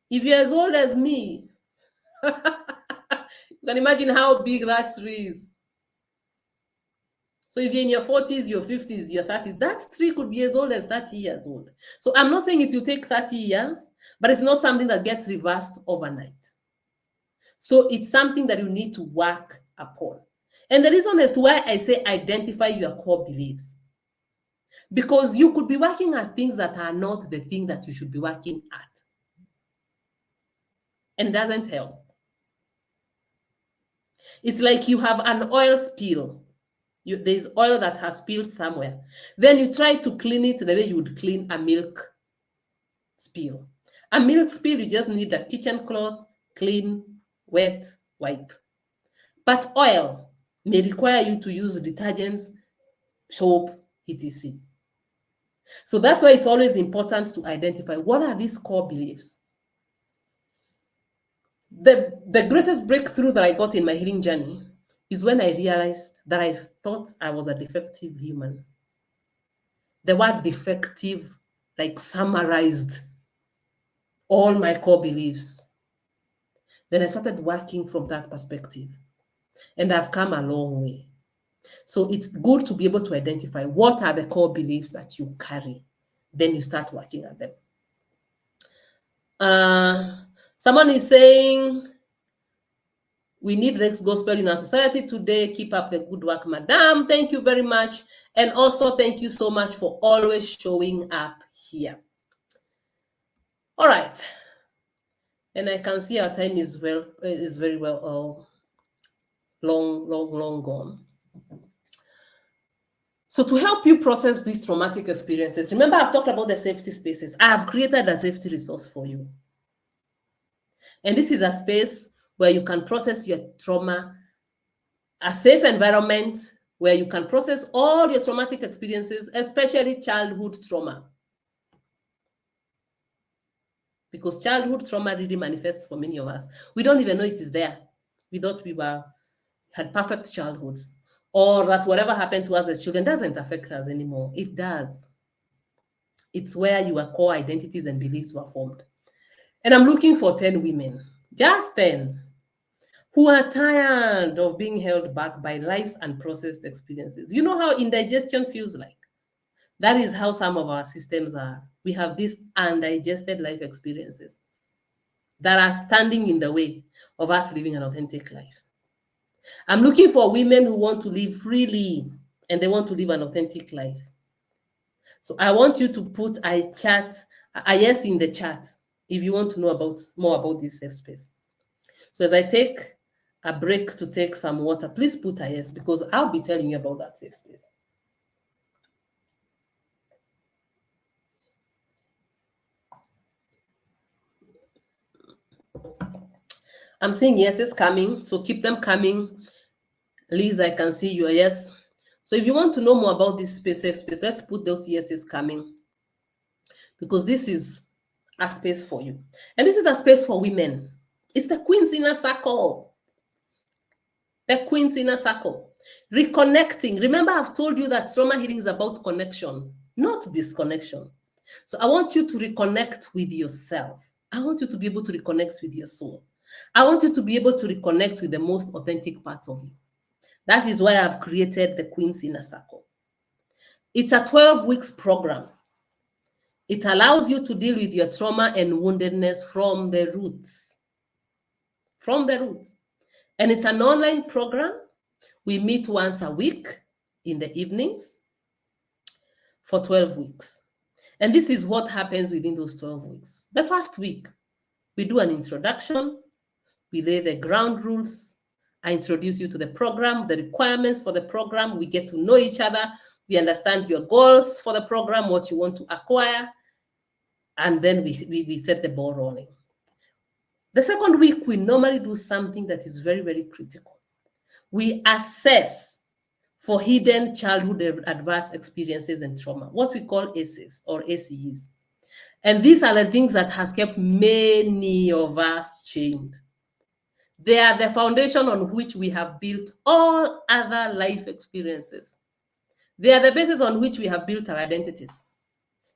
If you're as old as me, you can imagine how big that tree is. So if you're in your 40s, your 50s, your 30s, that tree could be as old as 30 years old. So I'm not saying it will take 30 years, but it's not something that gets reversed overnight. So it's something that you need to work upon. And the reason as to why I say identify your core beliefs, because you could be working at things that are not the thing that you should be working at. And it doesn't help. It's like you have an oil spill. There's oil that has spilled somewhere. Then you try to clean it the way you would clean a milk spill. A milk spill, you just need a kitchen cloth, clean, wet, wipe. But oil may require you to use detergents, soap, etc. So that's why it's always important to identify what are these core beliefs. The greatest breakthrough that I got in my healing journey is when I realized that I thought I was a defective human. The word defective like summarized all my core beliefs. Then I started working from that perspective, and I've come a long way. So it's good to be able to identify what are the core beliefs that you carry. Then you start working at them. Someone is saying, we need this gospel in our society today. Keep up the good work, madam. Thank you very much. And also thank you so much for always showing up here. All right. And I can see our time is very well long gone. So to help you process these traumatic experiences, remember I've talked about the safety spaces. I have created a safety resource for you. And this is a space where you can process your trauma, a safe environment where you can process all your traumatic experiences, especially childhood trauma. Because childhood trauma really manifests for many of us. We don't even know it is there. We thought we had perfect childhoods, or that whatever happened to us as children doesn't affect us anymore. It does. It's where your core identities and beliefs were formed. And I'm looking for 10 women, just 10, who are tired of being held back by life's unprocessed experiences. You know how indigestion feels like? That is how some of our systems are. We have these undigested life experiences that are standing in the way of us living an authentic life. I'm looking for women who want to live freely and they want to live an authentic life. So I want you to put a yes in the chat if you want to know more about this safe space. So as I take a break to take some water, please put a yes, because I'll be telling you about that safe space. I'm seeing yeses coming, so keep them coming. Liz, I can see your yes. So if you want to know more about this safe space, let's put those yeses coming, because this is a space for you. And this is a space for women. It's the Queen's Inner Circle. The Queen's Inner Circle. Reconnecting. Remember, I've told you that trauma healing is about connection, not disconnection. So I want you to reconnect with yourself. I want you to be able to reconnect with your soul. I want you to be able to reconnect with the most authentic parts of you. That is why I've created the Queen's Inner Circle. It's a 12 weeks program. It allows you to deal with your trauma and woundedness from the roots. From the roots. And it's an online program. We meet once a week in the evenings for 12 weeks. And this is what happens within those 12 weeks. The first week, we do an introduction. We lay the ground rules. I introduce you to the program, the requirements for the program. We get to know each other. We understand your goals for the program, what you want to acquire. And then we set the ball rolling. The second week, we normally do something that is very, very critical. We assess for hidden childhood adverse experiences and trauma, what we call ACEs or ACEs. And these are the things that has kept many of us chained. They are the foundation on which we have built all other life experiences. They are the basis on which we have built our identities.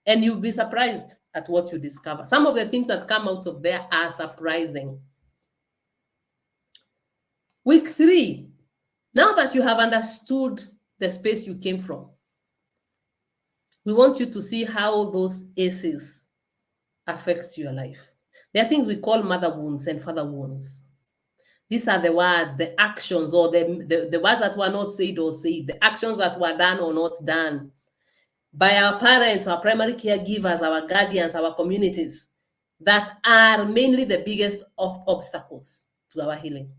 And you'll be surprised at what you discover. Some of the things that come out of there are surprising. Week 3, now that you have understood the space you came from. We want you to see how those aces affect your life. There are things we call mother wounds and father wounds. These are the words, the actions, or the words that were not said or said, the actions that were done or not done by our parents, our primary caregivers, our guardians, our communities, that are mainly the biggest of obstacles to our healing.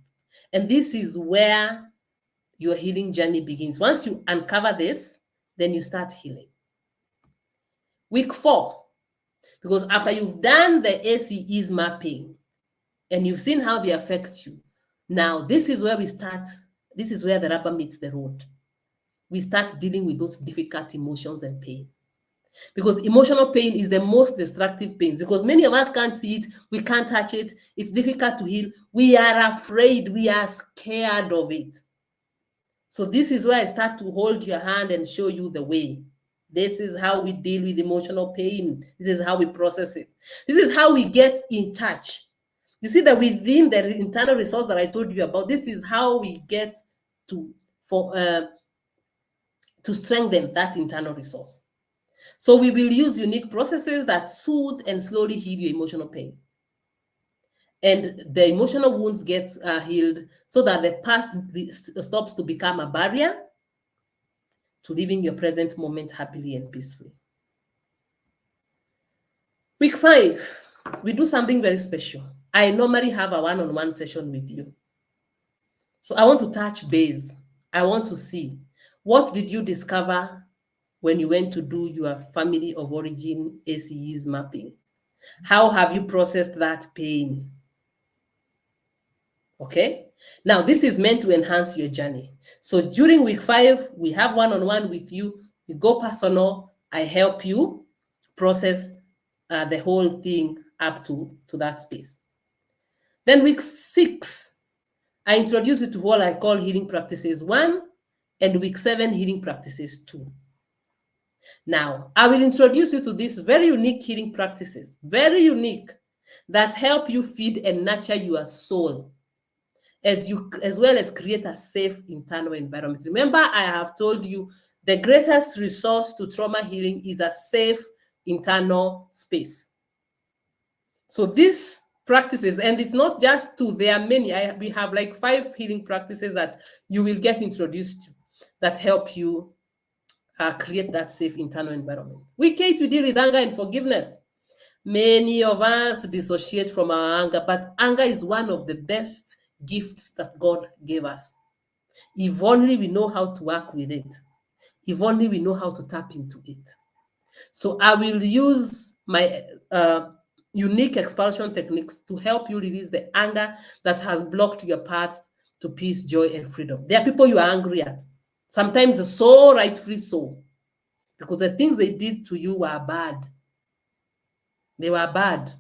And this is where your healing journey begins. Once you uncover this, then you start healing. Week 4, because after you've done the ACEs mapping and you've seen how they affect you, now this is where we start. This is where the rubber meets the road. We start dealing with those difficult emotions and pain. Because emotional pain is the most destructive pain, because many of us can't see it, we can't touch it, it's difficult to heal. We are afraid, we are scared of it. So this is where I start to hold your hand and show you the way. This is how we deal with emotional pain. This is how we process it. This is how we get in touch. You see that within the internal resource that I told you about, this is how we get to strengthen that internal resource. So we will use unique processes that soothe and slowly heal your emotional pain. And the emotional wounds get healed so that the past stops to become a barrier to living your present moment happily and peacefully. Week 5, we do something very special. I normally have a one-on-one session with you. So I want to touch base. I want to see, what did you discover when you went to do your family of origin ACEs mapping? How have you processed that pain? Okay, now this is meant to enhance your journey. So during week 5, we have one-on-one with you. We go personal. I help you process the whole thing up to that space. Then week 6, I introduce you to what I call healing practices 1, and week 7, healing practices 2. Now, I will introduce you to these very unique healing practices, very unique, that help you feed and nurture your soul, as well as create a safe internal environment. Remember, I have told you the greatest resource to trauma healing is a safe internal space. So these practices, and it's not just 2, there are many. We have like 5 healing practices that you will get introduced to that help you create that safe internal environment. Week 8, we deal with anger and forgiveness. Many of us dissociate from our anger, but anger is one of the best gifts that God gave us. If only we know how to work with it. If only we know how to tap into it. So I will use my unique expulsion techniques to help you release the anger that has blocked your path to peace, joy, and freedom. There are people you are angry at. Sometimes so rightfully so, because the things they did to you were bad. They were bad.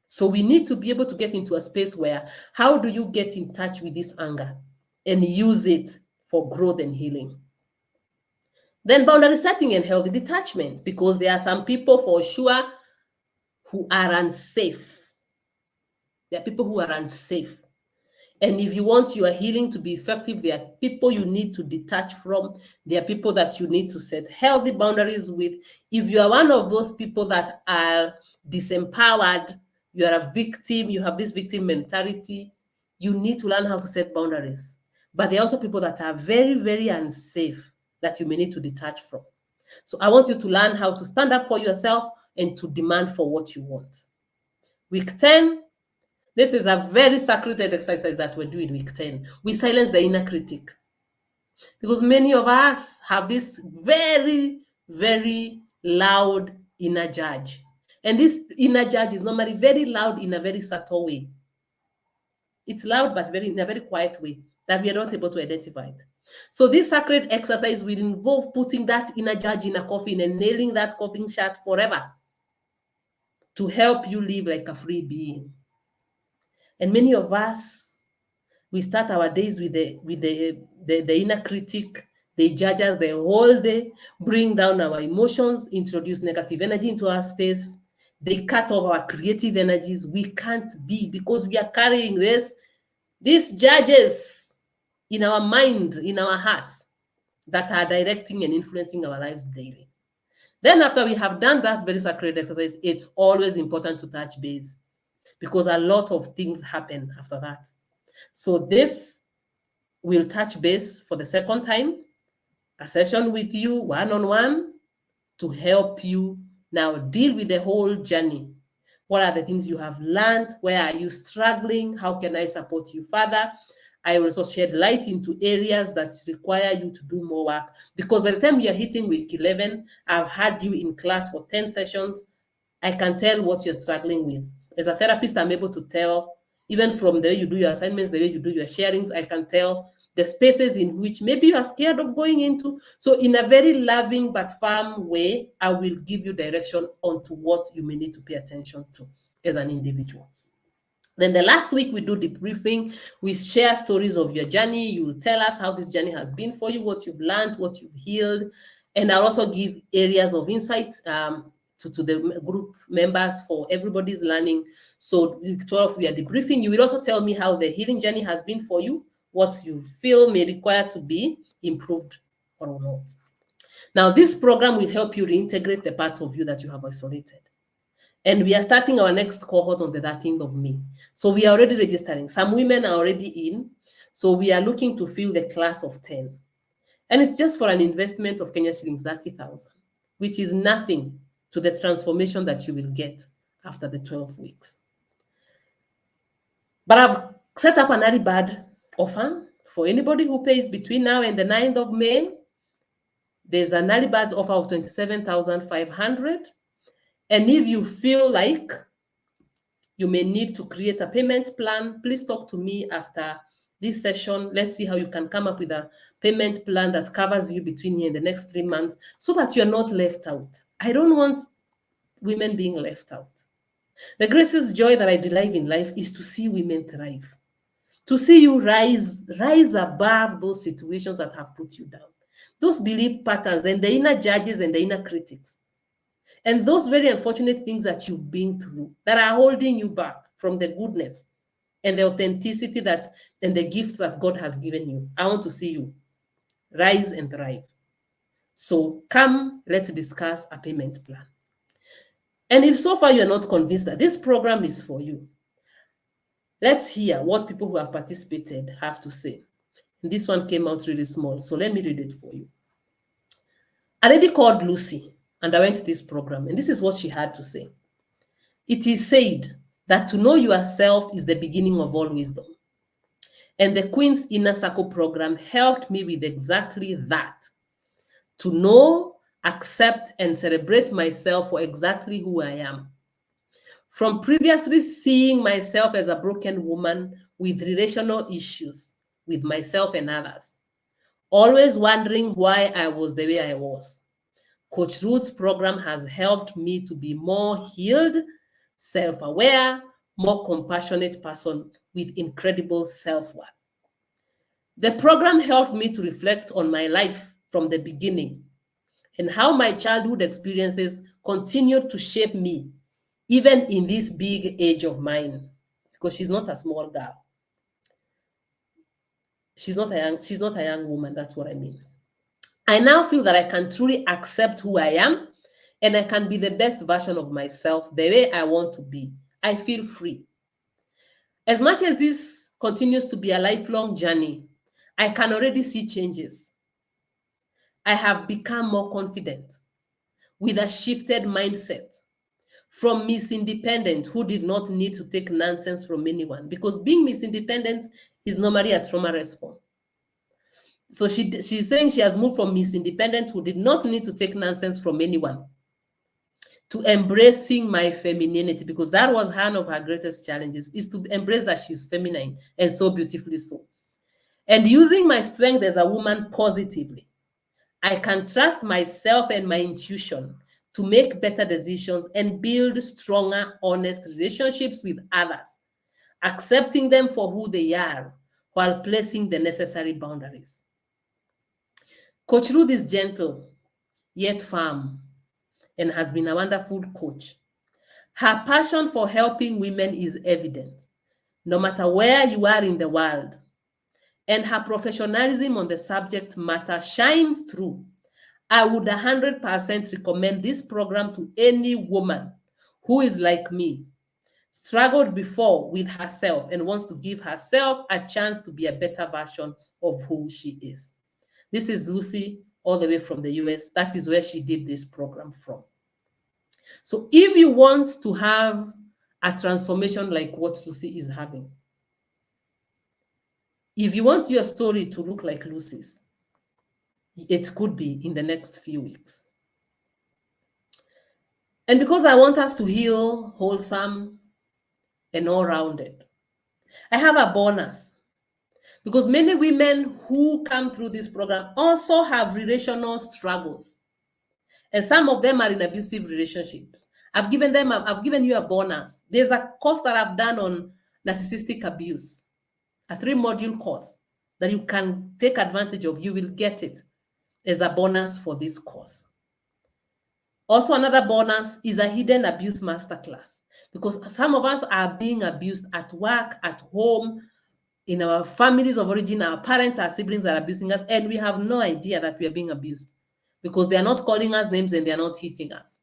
So we need to be able to get into a space where, how do you get in touch with this anger and use it for growth and healing? Then boundary setting and healthy detachment, because there are some people for sure who are unsafe. There are people who are unsafe. And if you want your healing to be effective, there are people you need to detach from. There are people that you need to set healthy boundaries with. If you are one of those people that are disempowered, you are a victim, you have this victim mentality, you need to learn how to set boundaries. But there are also people that are very, very unsafe that you may need to detach from. So I want you to learn how to stand up for yourself and to demand for what you want. Week 10, this is a very sacred exercise that we're doing week 10. We silence the inner critic. Because many of us have this very, very loud inner judge. And this inner judge is normally very loud in a very subtle way. It's loud, but in a very quiet way that we are not able to identify it. So this sacred exercise will involve putting that inner judge in a coffin and nailing that coffin shut forever to help you live like a free being. And many of us, we start our days with the inner critic. They judge us the whole day, bring down our emotions, introduce negative energy into our space. They cut off our creative energies. We can't be, because we are carrying these judges. in our mind, in our hearts, that are directing and influencing our lives daily. Then after we have done that very sacred exercise, it's always important to touch base because a lot of things happen after that. So this will touch base for the second time, a session with you one-on-one to help you now deal with the whole journey. What are the things you have learned? Where are you struggling? How can I support you further? I will also shed light into areas that require you to do more work. Because by the time you're hitting week 11, I've had you in class for 10 sessions. I can tell what you're struggling with. As a therapist, I'm able to tell, even from the way you do your assignments, the way you do your sharings, I can tell the spaces in which maybe you are scared of going into. So in a very loving but firm way, I will give you direction onto what you may need to pay attention to as an individual. Then the last week we do debriefing. We share stories of your journey. You will tell us how this journey has been for you, what you've learned, what you've healed. And I'll also give areas of insight to the group members for everybody's learning. So week 12, we are debriefing. You will also tell me how the healing journey has been for you, what you feel may require to be improved or not. Now, this program will help you reintegrate the parts of you that you have isolated. And we are starting our next cohort on the 13th of May. So we are already registering. Some women are already in. So we are looking to fill the class of 10. And it's just for an investment of Kenya shillings 30,000, which is nothing to the transformation that you will get after the 12 weeks. But I've set up an early bird offer for anybody who pays between now and the 9th of May. There's an early bird offer of 27,500. And if you feel like you may need to create a payment plan, please talk to me after this session. Let's see how you can come up with a payment plan that covers you between here and the next 3 months so that you're not left out. I don't want women being left out. The greatest joy that I derive in life is to see women thrive, to see you rise above those situations that have put you down, those belief patterns and the inner judges and the inner critics. And those very unfortunate things that you've been through that are holding you back from the goodness and the authenticity and the gifts that God has given you. I want to see you rise and thrive. So come, let's discuss a payment plan. And if so far you're not convinced that this program is for you, let's hear what people who have participated have to say. And this one came out really small, so let me read it for you. A lady called Lucy underwent this program, and this is what she had to say. It is said that to know yourself is the beginning of all wisdom. And the Queen's Inner Circle program helped me with exactly that. To know, accept, and celebrate myself for exactly who I am. From previously seeing myself as a broken woman with relational issues with myself and others, always wondering why I was the way I was. Coach Ruth's program has helped me to be more healed, self-aware, more compassionate person with incredible self-worth. The program helped me to reflect on my life from the beginning and how my childhood experiences continued to shape me, even in this big age of mine, because she's not a small girl. She's not a young woman, that's what I mean. I now feel that I can truly accept who I am and I can be the best version of myself the way I want to be. I feel free. As much as this continues to be a lifelong journey, I can already see changes. I have become more confident with a shifted mindset from Miss Independent, who did not need to take nonsense from anyone, because being Miss Independent is normally a trauma response. So she's saying she has moved from Miss Independent, who did not need to take nonsense from anyone, to embracing my femininity, because that was one of her greatest challenges, is to embrace that she's feminine, and so beautifully so. And using my strength as a woman positively, I can trust myself and my intuition to make better decisions and build stronger, honest relationships with others, accepting them for who they are while placing the necessary boundaries. Coach Ruth is gentle, yet firm, and has been a wonderful coach. Her passion for helping women is evident, no matter where you are in the world. and her professionalism on the subject matter shines through, I would 100% recommend this program to any woman who is like me, struggled before with herself and wants to give herself a chance to be a better version of who she is. This is Lucy, all the way from the US. That is where she did this program from. So if you want to have a transformation like what Lucy is having, if you want your story to look like Lucy's, it could be in the next few weeks. And because I want us to heal wholesome and all-rounded, I have a bonus. Because many women who come through this program also have relational struggles. And some of them are in abusive relationships. I've given you a bonus. There's a course that I've done on narcissistic abuse, a 3-module course that you can take advantage of. You will get it as a bonus for this course. Also, another bonus is a hidden abuse masterclass, because some of us are being abused at work, at home, in our families of origin. Our parents, our siblings are abusing us, and we have no idea that we are being abused because they are not calling us names and they are not hitting us.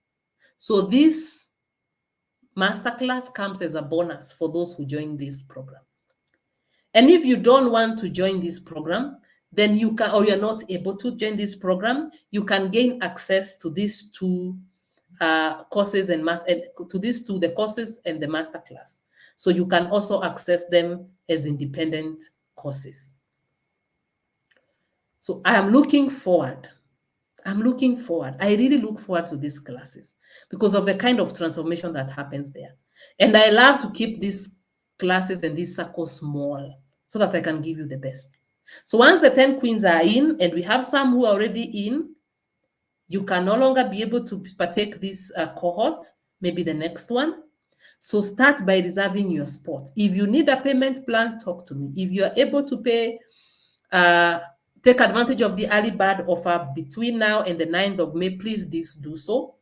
So this masterclass comes as a bonus for those who join this program. And if you don't want to join this program, then you can, or you're not able to join this program, you can gain access to these two courses and the courses and the masterclass. So you can also access them as independent courses. So I am looking forward. I really look forward to these classes because of the kind of transformation that happens there. And I love to keep these classes and these circles small so that I can give you the best. So once the 10 queens are in, and we have some who are already in, you can no longer be able to partake this cohort, maybe the next one. So start by reserving your spot. If you need a payment plan, talk to me. If you are able to pay, take advantage of the early bird offer between now and the 9th of May, please do so.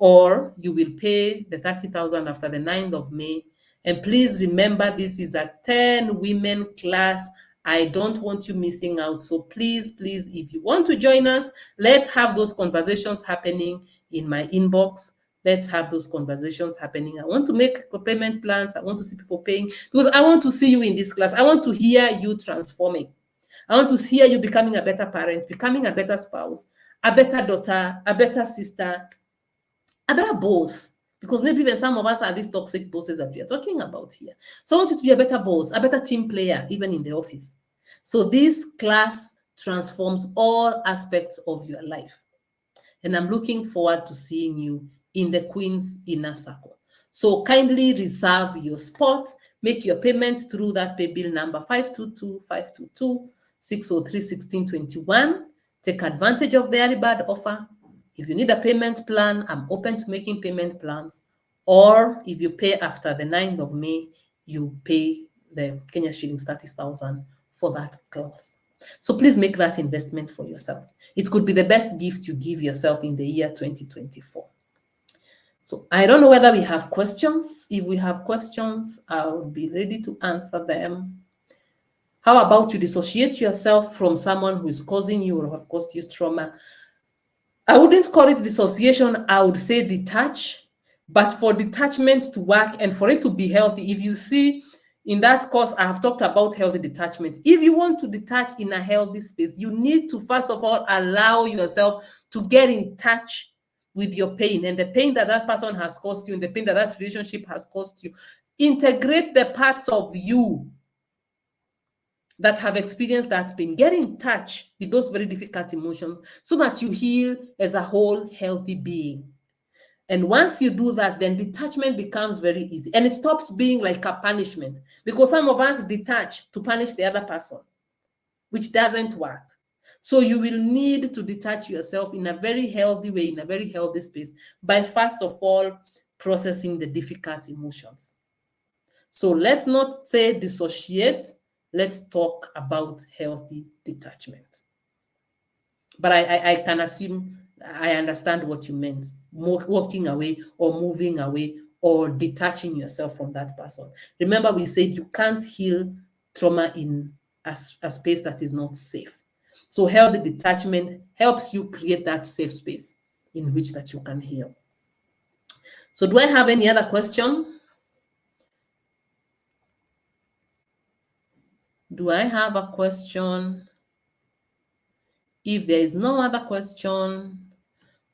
Or you will pay the 30,000 after the 9th of May. And please remember, this is a 10 women class. I don't want you missing out. So please, if you want to join us, let's have those conversations happening in my inbox. Let's have those conversations happening. I want to make payment plans. I want to see people paying because I want to see you in this class. I want to hear you transforming. I want to hear you becoming a better parent, becoming a better spouse, a better daughter, a better sister, a better boss. Because maybe even some of us are these toxic bosses that we are talking about here. So I want you to be a better boss, a better team player, even in the office. So this class transforms all aspects of your life. And I'm looking forward to seeing you in the Queen's Inner Circle. So kindly reserve your spot. Make your payments through that pay bill number 522-603-1621. Take advantage of the early bird offer. If you need a payment plan, I'm open to making payment plans. Or if you pay after the 9th of May, you pay the Kenya shillings 30,000 for that class. So please make that investment for yourself. It could be the best gift you give yourself in the year 2024. So I don't know whether we have questions. If we have questions, I'll be ready to answer them. How about you dissociate yourself from someone who is causing you or have caused you trauma? I wouldn't call it dissociation. I would say detach. But for detachment to work and for it to be healthy, if you see in that course, I have talked about healthy detachment. If you want to detach in a healthy space, you need to, first of all, allow yourself to get in touch with your pain and the pain that that person has caused you and the pain that that relationship has caused you. Integrate the parts of you that have experienced that pain. Get in touch with those very difficult emotions so that you heal as a whole healthy being. And once you do that, then detachment becomes very easy. And it stops being like a punishment, because some of us detach to punish the other person, which doesn't work. So you will need to detach yourself in a very healthy way, in a very healthy space, by first of all, processing the difficult emotions. So let's not say dissociate. Let's talk about healthy detachment. But I can assume I understand what you meant. Walking away or moving away or detaching yourself from that person. Remember, we said you can't heal trauma in a space that is not safe. So healthy detachment helps you create that safe space in which that you can heal. So do I have any other question? Do I have a question? If there is no other question,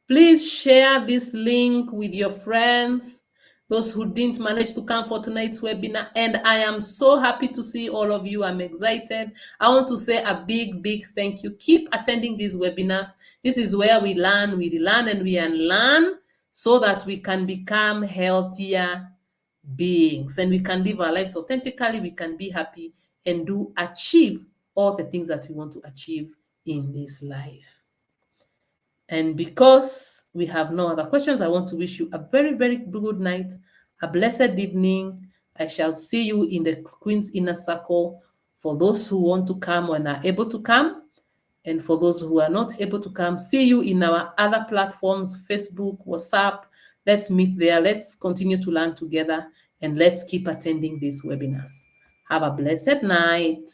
please share this link with your friends, those who didn't manage to come for tonight's webinar. And I am so happy to see all of you. I'm excited. I want to say a big, big thank you. Keep attending these webinars. This is where we learn and we unlearn so that we can become healthier beings and we can live our lives authentically. We can be happy and achieve all the things that we want to achieve in this life. And because we have no other questions, I want to wish you a very, very good night, a blessed evening. I shall see you in the Queen's Inner Circle for those who want to come and are able to come. And for those who are not able to come, see you in our other platforms, Facebook, WhatsApp. Let's meet there. Let's continue to learn together and let's keep attending these webinars. Have a blessed night.